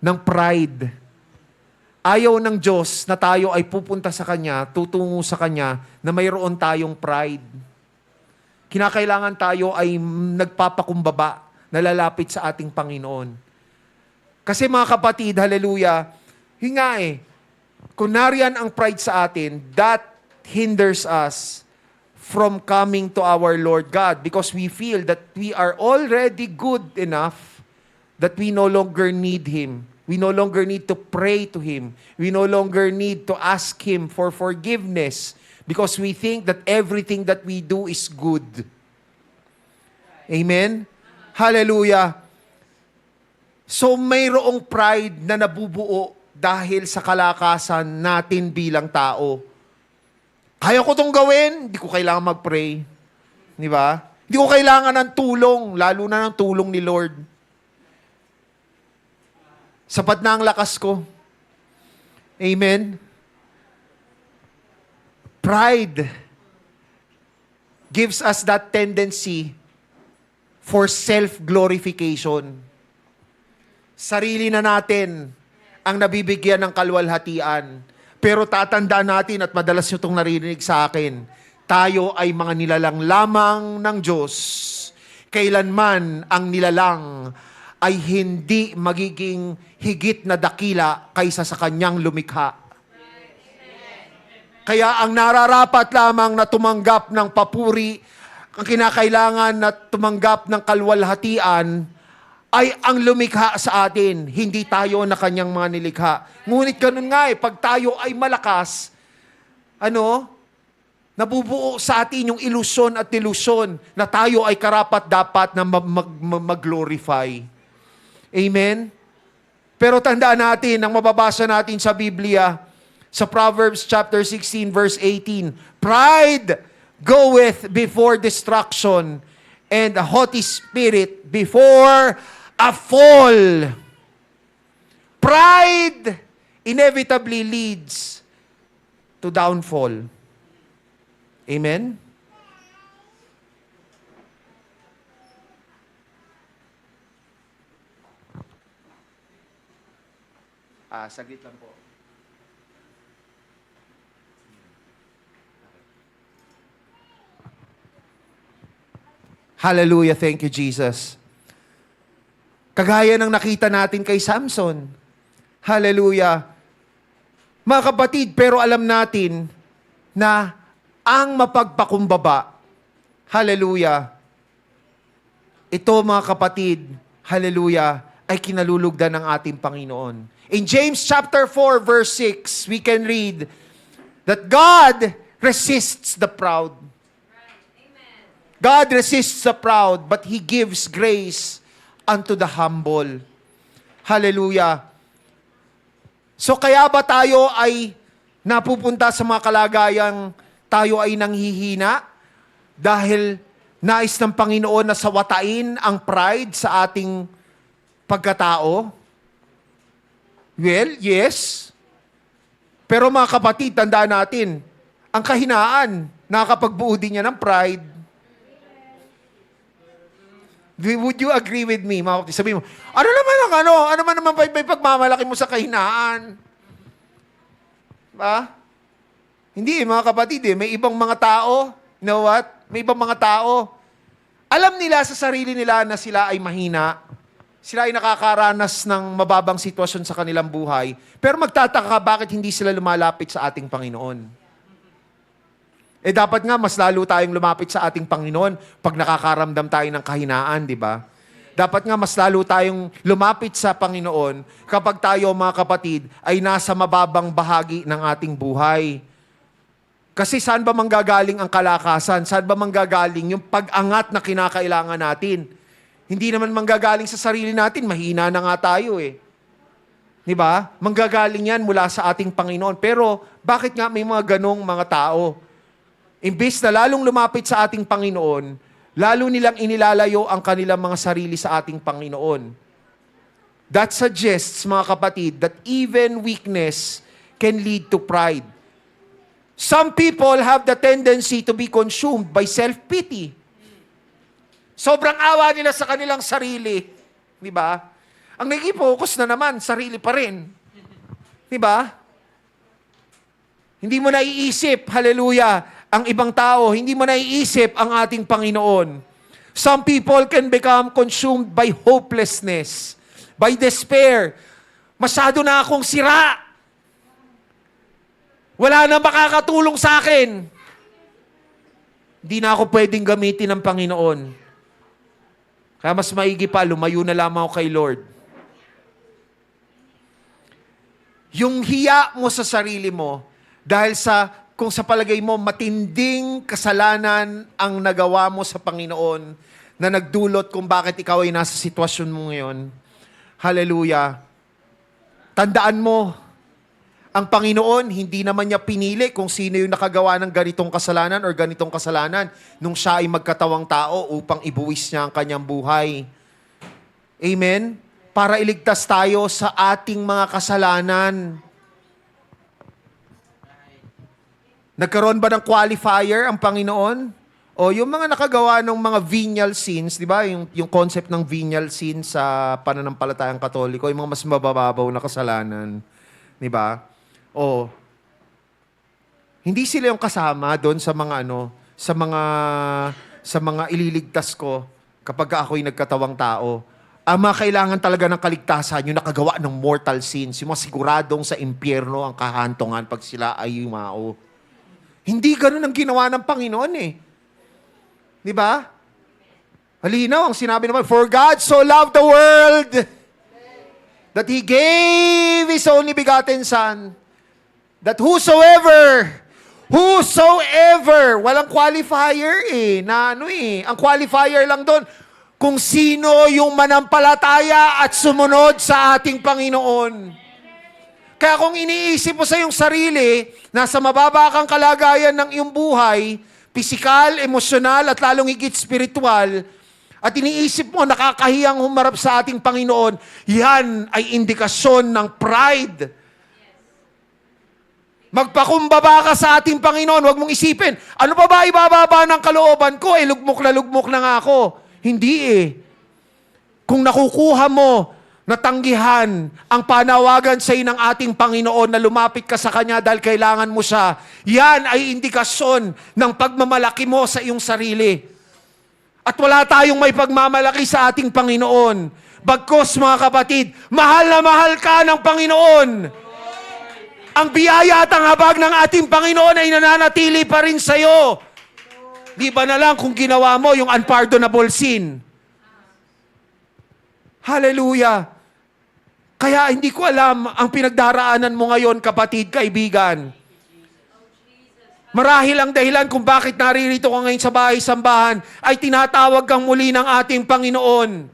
ng pride. Ayaw ng Diyos na tayo ay pupunta sa Kanya, tutungo sa Kanya, na mayroon tayong pride. Kinakailangan tayo ay nagpapakumbaba, nalalapit sa ating Panginoon. Kasi mga kapatid, hallelujah, yun nga kung nariyan ang pride sa atin, that hinders us from coming to our Lord God because we feel that we are already good enough that we no longer need Him. We no longer need to pray to Him. We no longer need to ask Him for forgiveness because we think that everything that we do is good. Amen? Hallelujah. So mayroong pride na nabubuo dahil sa kalakasan natin bilang tao. Kaya ko itong gawin, hindi ko kailangan mag-pray. Di ba? Hindi ko kailangan ng tulong, lalo na ng tulong ni Lord. Sapat na ang lakas ko. Amen? Pride gives us that tendency for self-glorification. Sarili na natin ang nabibigyan ng kalwalhatian. Pero tatandaan natin, at madalas nyo itong naririnig sa akin, tayo ay mga nilalang lamang ng Diyos. Kailanman ang nilalang ay hindi magiging higit na dakila kaysa sa kanyang lumikha. Kaya ang nararapat lamang na tumanggap ng papuri, ang kinakailangan na tumanggap ng kalwalhatian, ay ang lumikha sa atin, hindi tayo na kanyang mga nilikha. Ngunit ganun nga pag tayo ay malakas, nabubuo sa atin yung ilusyon at delusyon na tayo ay karapat-dapat na mag-glorify. Amen? Pero tandaan natin, ang mababasa natin sa Biblia, sa Proverbs chapter 16, verse 18, pride goeth before destruction, and a haughty spirit before a fall. Pride inevitably leads to downfall. Amen? Saglit lang po. Hallelujah, thank you, Jesus. Kagaya ng nakita natin kay Samson. Hallelujah. Mga kapatid, pero alam natin na ang mapagpakumbaba, hallelujah, ito mga kapatid, hallelujah, ay kinalulugdan ng ating Panginoon. In James chapter 4, verse 6, we can read that God resists the proud. God resists the proud, but He gives grace unto the humble. Hallelujah. So kaya ba tayo ay napupunta sa mga kalagayang tayo ay nanghihina dahil nais ng Panginoon na sawatain ang pride sa ating pagkatao? Well, yes. Pero mga kapatid, tandaan natin, ang kahinaan, nakakapagbuo din niya ng pride. Would you agree with me? Sabi mo, ano naman may pagmamalaki mo sa kahinaan? Ba? Hindi, mga kapatid, may ibang mga tao, you know what? May ibang mga tao, alam nila sa sarili nila na sila ay mahina, sila ay nakakaranas ng mababang sitwasyon sa kanilang buhay, pero magtataka ka bakit hindi sila lumalapit sa ating Panginoon. Dapat nga, mas lalo tayong lumapit sa ating Panginoon pag nakakaramdam tayo ng kahinaan, di ba? Dapat nga, mas lalo tayong lumapit sa Panginoon kapag tayo, mga kapatid, ay nasa mababang bahagi ng ating buhay. Kasi saan ba manggagaling ang kalakasan? Saan ba manggagaling yung pag-angat na kinakailangan natin? Hindi naman manggagaling sa sarili natin, mahina na nga tayo Di ba? Manggagaling yan mula sa ating Panginoon. Pero bakit nga may mga ganong mga tao? Imbis na lalong lumapit sa ating Panginoon, lalo nilang inilalayo ang kanilang mga sarili sa ating Panginoon. That suggests, mga kapatid, that even weakness can lead to pride. Some people have the tendency to be consumed by self-pity. Sobrang awa nila sa kanilang sarili. Di ba? Ang nag-focus na naman, sarili pa rin. Di ba? Hindi mo naiisip, hallelujah, ang ibang tao, hindi mo naiisip ang ating Panginoon. Some people can become consumed by hopelessness, by despair. Masyado na akong sira. Wala na makakatulong sa akin. Hindi na ako pwedeng gamitin ng Panginoon. Kaya mas maigi pa, lumayo na lamang ako kay Lord. Yung hiya mo sa sarili mo dahil kung sa palagay mo matinding kasalanan ang nagawa mo sa Panginoon na nagdulot kung bakit ikaw ay nasa sitwasyon mo ngayon. Hallelujah. Tandaan mo, ang Panginoon, hindi naman niya pinili kung sino yung nakagawa ng ganitong kasalanan or ganitong kasalanan nung siya ay magkatawang tao upang ibuwis niya ang kanyang buhay. Amen? Para iligtas tayo sa ating mga kasalanan. Nagkaroon ba ng qualifier ang Panginoon? O yung mga nakagawa ng mga venial sins, di ba? Yung concept ng venial sins sa pananampalatayang Katoliko, yung mga mas mabababaw na kasalanan. Di ba? O, hindi sila yung kasama doon sa mga sa mga ililigtas ko kapag ako'y nagkatawang tao. Ang mga kailangan talaga ng kaligtasan, yung nakagawa ng mortal sins, yung mga siguradong sa impyerno ang kahantungan pag sila ay yumao. Hindi ganun ang ginawa ng Panginoon eh. Di ba? Halinaw, ang sinabi naman, for God so loved the world that He gave His only begotten Son, that whosoever, walang qualifier eh, ang qualifier lang doon, kung sino yung manampalataya at sumunod sa ating Panginoon. Kaya kung iniisip mo sa iyong sarili, nasa mababa kang kalagayan ng iyong buhay, pisikal, emosyonal, at lalong higit spiritual, at iniisip mo nakakahiyang humarap sa ating Panginoon, yan ay indikasyon ng pride. Magpakumbaba ka sa ating Panginoon, huwag mong isipin, ano pa ba ibababa ng kalooban ko? Lugmok na nga ako. Hindi eh. Kung nakukuha mo, natanggihan ang panawagan sa ng ating Panginoon na lumapit ka sa Kanya dahil kailangan mo siya, yan ay indikasyon ng pagmamalaki mo sa iyong sarili. At wala tayong may pagmamalaki sa ating Panginoon. Bagkus mga kapatid, mahal na mahal ka ng Panginoon. Ang biyaya at ang habag ng ating Panginoon ay nananatili pa rin sa iyo. Di ba na lang kung ginawa mo yung unpardonable sin? Hallelujah! Kaya hindi ko alam ang pinagdaraanan mo ngayon, kapatid, kaibigan. Marahil ang dahilan kung bakit naririto ka ngayon sa bahay-sambahan ay tinatawag kang muli ng ating Panginoon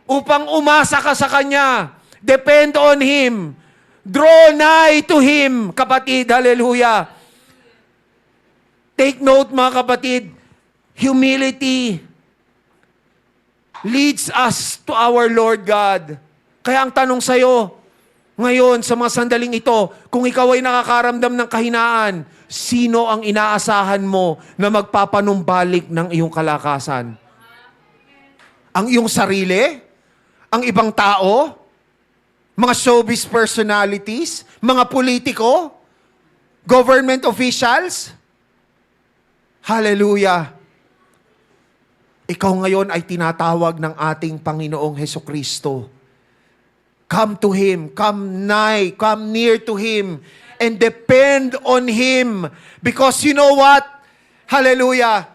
upang umasa ka sa Kanya. Depend on Him. Draw nigh to Him, kapatid. Hallelujah! Take note, mga kapatid, humility leads us to our Lord God. Kaya ang tanong sa'yo, ngayon, sa mga sandaling ito, kung ikaw ay nakakaramdam ng kahinaan, sino ang inaasahan mo na magpapanumbalik ng iyong kalakasan? Ang iyong sarili? Ang ibang tao? Mga showbiz personalities? Mga politiko? Government officials? Hallelujah! Ikaw ngayon ay tinatawag ng ating Panginoong Hesukristo. Come to Him, come nigh, come near to Him, and depend on Him. Because you know what? Hallelujah!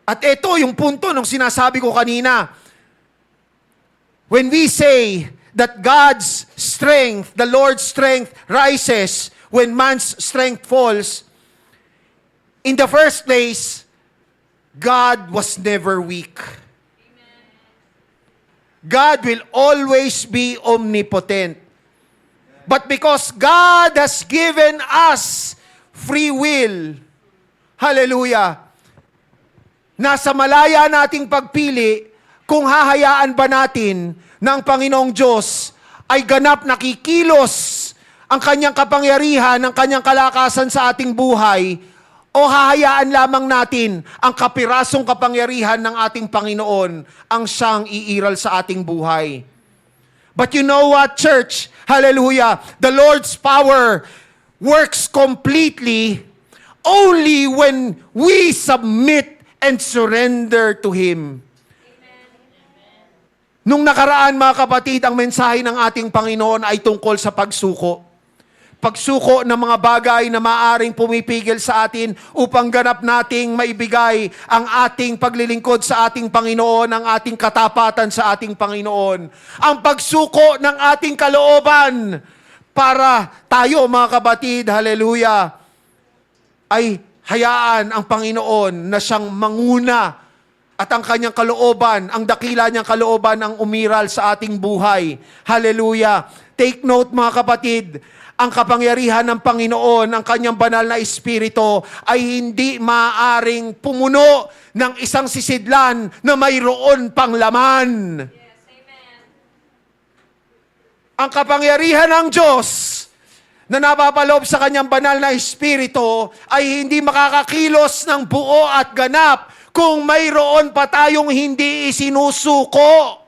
At ito yung punto nung sinasabi ko kanina. When we say that God's strength, the Lord's strength rises when man's strength falls, in the first place, God was never weak. God will always be omnipotent. But because God has given us free will, hallelujah, nasa malaya nating pagpili kung hahayaan ba natin na ang Panginoong Diyos ay ganap nakikilos ang kanyang kapangyarihan, ang kanyang kalakasan sa ating buhay, o hahayaan lamang natin ang kapirasong kapangyarihan ng ating Panginoon ang siyang iiral sa ating buhay. But you know what, church? Hallelujah! The Lord's power works completely only when we submit and surrender to Him. Nung nakaraan, mga kapatid, ang mensahe ng ating Panginoon ay tungkol sa pagsuko. Pagsuko ng mga bagay na maaring pumipigil sa atin upang ganap nating maibigay ang ating paglilingkod sa ating Panginoon, ang ating katapatan sa ating Panginoon. Ang pagsuko ng ating kalooban para tayo mga kapatid, hallelujah, ay hayaan ang Panginoon na siyang manguna at ang kanyang kalooban, ang dakila niyang kalooban ang umiral sa ating buhay. Hallelujah. Take note mga kapatid, ang kapangyarihan ng Panginoon, ang kanyang banal na Espiritu ay hindi maaaring pumuno ng isang sisidlan na mayroon pang laman. Ang kapangyarihan ng Diyos na napapaloob sa kanyang banal na Espiritu ay hindi makakakilos ng buo at ganap kung mayroon pa tayong hindi isinusuko.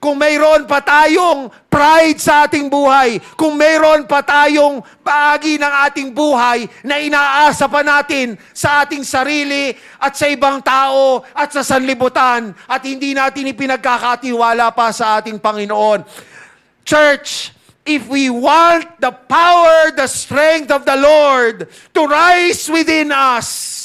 Kung mayroon pa tayong pride sa ating buhay, kung mayroon pa tayong bahagi ng ating buhay na inaasa pa natin sa ating sarili at sa ibang tao at sa sanlibutan at hindi natin ipinagkakatiwala pa sa ating Panginoon. Church, if we want the power, the strength of the Lord to rise within us,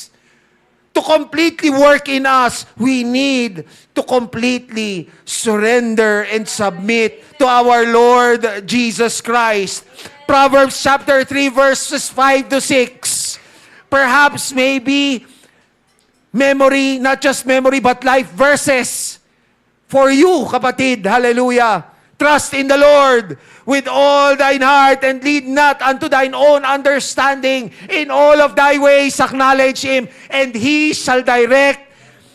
to completely work in us, we need to completely surrender and submit to our Lord Jesus Christ. Proverbs chapter 3 verses 5 to 6. Perhaps maybe memory, not just memory but life verses for you, kapatid. Hallelujah. Trust in the Lord with all thine heart and lead not unto thine own understanding. In all of thy ways acknowledge Him and He shall direct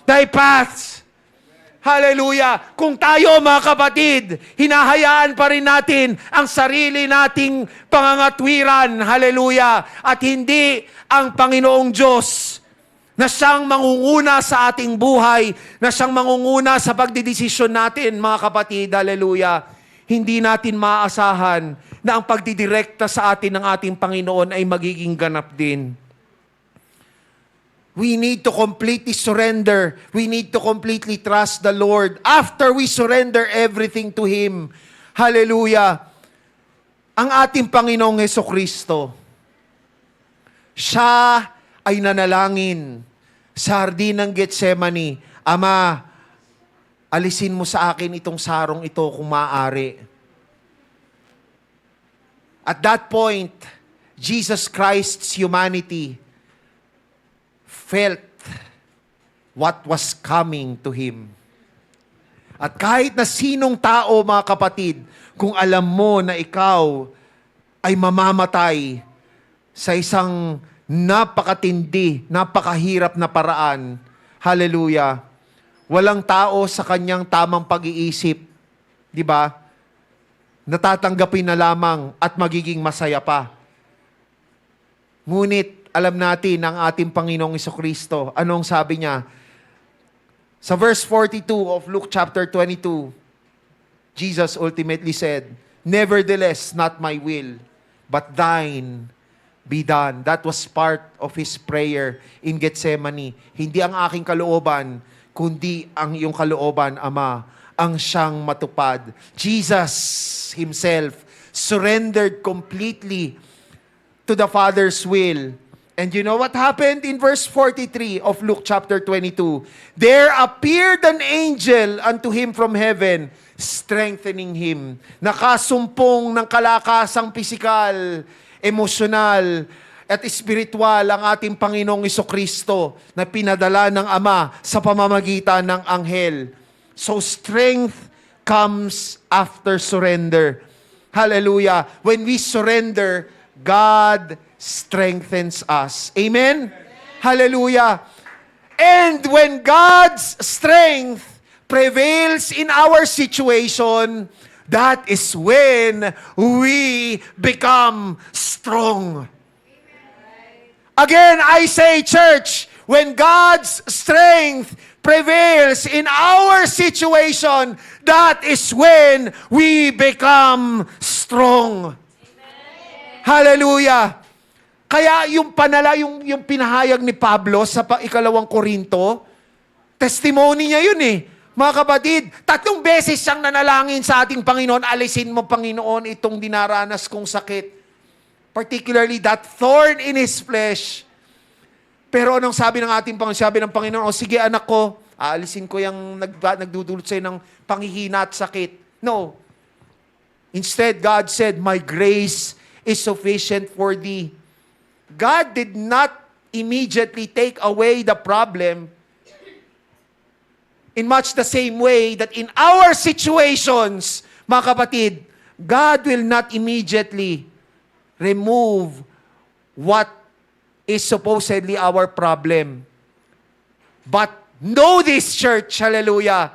thy paths. Hallelujah. Kung tayo mga kapatid, hinahayaan pa rin natin ang sarili nating pangangatwiran. Hallelujah. At hindi ang Panginoong Diyos na siyang mangunguna sa ating buhay, na siyang mangunguna sa pagdidesisyon natin, mga kapatid. Hallelujah. Hindi natin maaasahan na ang pagdidirekta sa atin ng ating Panginoon ay magiging ganap din. We need to completely surrender. We need to completely trust the Lord. After we surrender everything to Him, hallelujah, ang ating Panginoong Hesukristo, siya ay nanalangin sa hardin ng Getsemani, Ama, alisin mo sa akin itong sarong ito kung maaari. At that point, Jesus Christ's humanity felt what was coming to Him. At kahit na sinong tao, mga kapatid, kung alam mo na ikaw ay mamamatay sa isang napakatindi, napakahirap na paraan, hallelujah, walang tao sa kanyang tamang pag-iisip, di ba? Natatanggapin na lamang at magiging masaya pa. Ngunit, alam natin ang ating Panginoong Hesukristo. Anong sabi niya? Sa verse 42 of Luke chapter 22, Jesus ultimately said, "Nevertheless, not my will, but thine be done." That was part of His prayer in Gethsemane. Hindi ang aking kalooban, kundi ang iyong kalooban, Ama, ang siyang matupad. Jesus Himself surrendered completely to the Father's will. And you know what happened in verse 43 of Luke chapter 22? There appeared an angel unto Him from heaven, strengthening Him. Nakasumpong ng kalakasang pisikal, emosyonal, at espiritual ang ating Panginoong Hesukristo na pinadala ng Ama sa pamamagitan ng anghel. So strength comes after surrender. Hallelujah. When we surrender, God strengthens us. Amen? Hallelujah. And when God's strength prevails in our situation, that is when we become strong. Again, I say, church, when God's strength prevails in our situation, that is when we become strong. Amen. Hallelujah. Kaya yung pinahayag ni Pablo sa ikalawang Korinto, testimony niya yun eh. Mga kapatid, 3 beses siyang nanalangin sa ating Panginoon, alisin mo, Panginoon, itong dinaranas kong sakit. Particularly that thorn in His flesh. Pero anong sabi ng ating Panginoon? Sabi ng Panginoon, o sige anak ko, aalisin ko yung nagdudulot sa'yo ng panghihina at sakit. No. Instead, God said, "My grace is sufficient for thee." God did not immediately take away the problem in much the same way that in our situations, mga kapatid, God will not immediately remove what is supposedly our problem. But know this, church, hallelujah,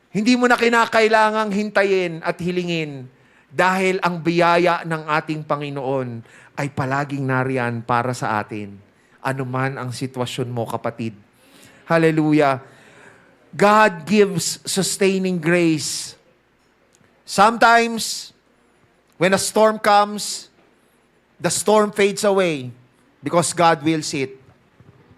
hindi mo na kinakailangang hintayin at hilingin dahil ang biyaya ng ating Panginoon ay palaging nariyan para sa atin. Ano man ang sitwasyon mo, kapatid. Hallelujah. God gives sustaining grace. Sometimes, when a storm comes, the storm fades away because God wills it.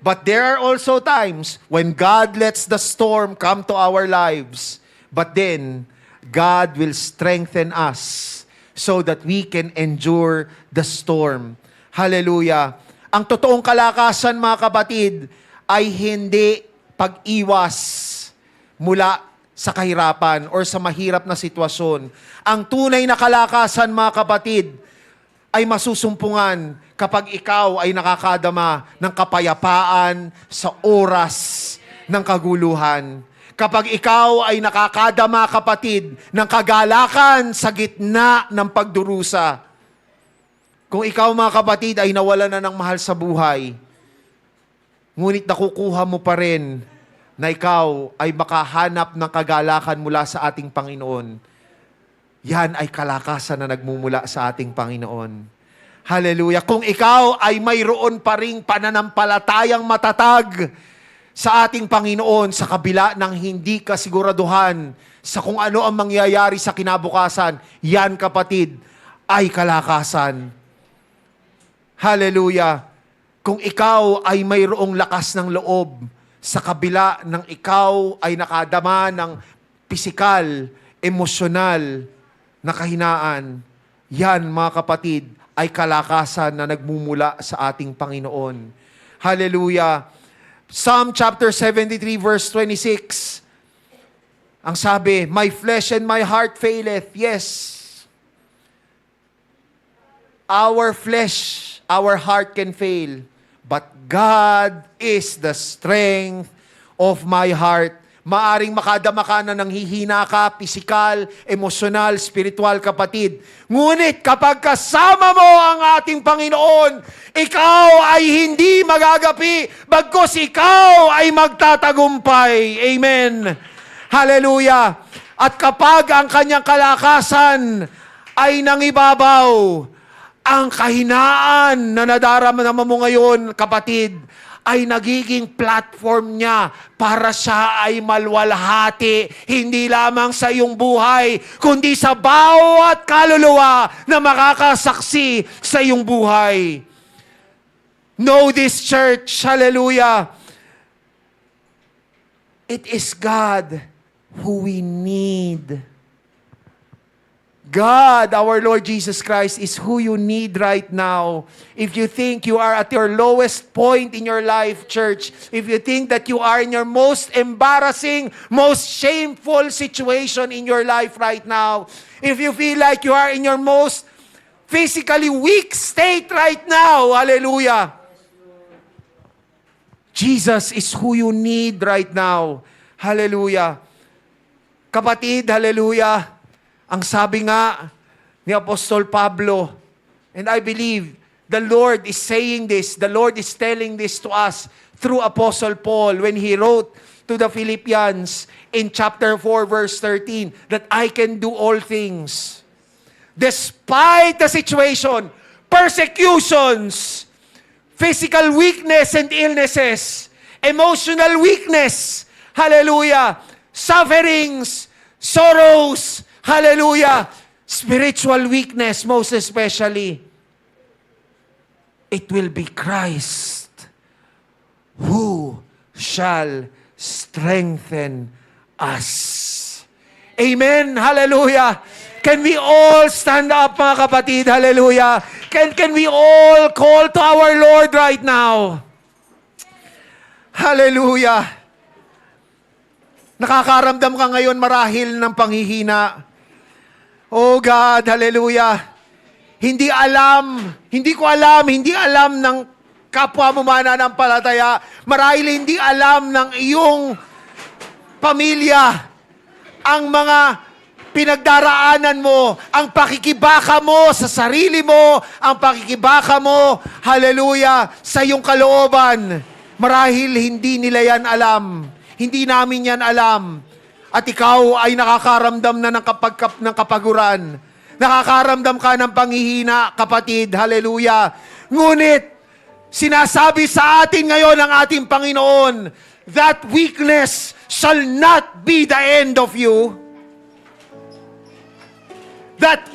But there are also times when God lets the storm come to our lives, but then God will strengthen us so that we can endure the storm. Hallelujah. Ang totoong kalakasan, mga kapatid, ay hindi pag-iwas mula sa kahirapan or sa mahirap na sitwasyon. Ang tunay na kalakasan, mga kapatid, ay masusumpungan kapag ikaw ay nakakadama ng kapayapaan sa oras ng kaguluhan. Kapag ikaw ay nakakadama, kapatid, ng kagalakan sa gitna ng pagdurusa. Kung ikaw, mga kapatid, ay nawala na ng mahal sa buhay, ngunit nakukuha mo pa rin na ikaw ay makahanap ng kagalakan mula sa ating Panginoon, yan ay kalakasan na nagmumula sa ating Panginoon. Hallelujah. Kung ikaw ay mayroon pa ring pananampalatayang matatag sa ating Panginoon sa kabila ng hindi kasiguraduhan sa kung ano ang mangyayari sa kinabukasan, yan, kapatid, ay kalakasan. Hallelujah. Kung ikaw ay mayroong lakas ng loob sa kabila ng ikaw ay nakadama ng pisikal, emosyonal na kahinaan, yan, mga kapatid, ay kalakasan na nagmumula sa ating Panginoon. Hallelujah. Psalm chapter 73 verse 26. Ang sabi, "My flesh and my heart faileth." Yes. Our flesh, our heart can fail, but God is the strength of my heart. Maaring makadama ka na nang hihina ka, pisikal, emosyonal, spiritual, kapatid. Ngunit kapag kasama mo ang ating Panginoon, ikaw ay hindi magagapi, bagkus ikaw ay magtatagumpay. Amen. Hallelujah. At kapag ang kanyang kalakasan ay nangibabaw, ang kahinaan na nadarama mo ngayon, kapatid, ay nagiging platform niya para siya ay malwalhati, hindi lamang sa iyong buhay, kundi sa bawat kaluluwa na makakasaksi sa iyong buhay. Know this, church, hallelujah. It is God who we need. God, our Lord Jesus Christ, is who you need right now. If you think you are at your lowest point in your life, church, if you think that you are in your most embarrassing, most shameful situation in your life right now, if you feel like you are in your most physically weak state right now, hallelujah, Jesus is who you need right now. Hallelujah. Kapatid, hallelujah. Ang sabi nga ni Apostol Pablo, and I believe the Lord is saying this, the Lord is telling this to us through Apostle Paul when he wrote to the Philippians in chapter 4 verse 13, that I can do all things. Despite the situation, persecutions, physical weakness and illnesses, emotional weakness, hallelujah, sufferings, sorrows, hallelujah, spiritual weakness most especially, it will be Christ who shall strengthen us. Amen, hallelujah. Can we all stand up, mga kapatid, hallelujah. Can we all call to our Lord right now? Hallelujah. Nakakaramdam ka ngayon marahil ng panghihina. Oh God, hallelujah. Hindi ko alam ng kapwa mo mananampalataya. Marahil hindi alam ng iyong pamilya ang mga pinagdaraanan mo, ang pakikibaka mo sa sarili mo, ang pakikibaka mo, hallelujah, sa iyong kalooban. Marahil hindi nila yan alam. Hindi namin yan alam. At ikaw ay nakakaramdam na ng kapaguran. Nakakaramdam ka ng panghihina, kapatid. Hallelujah. Ngunit, sinasabi sa atin ngayon ng ating Panginoon, that weakness shall not be the end of you. That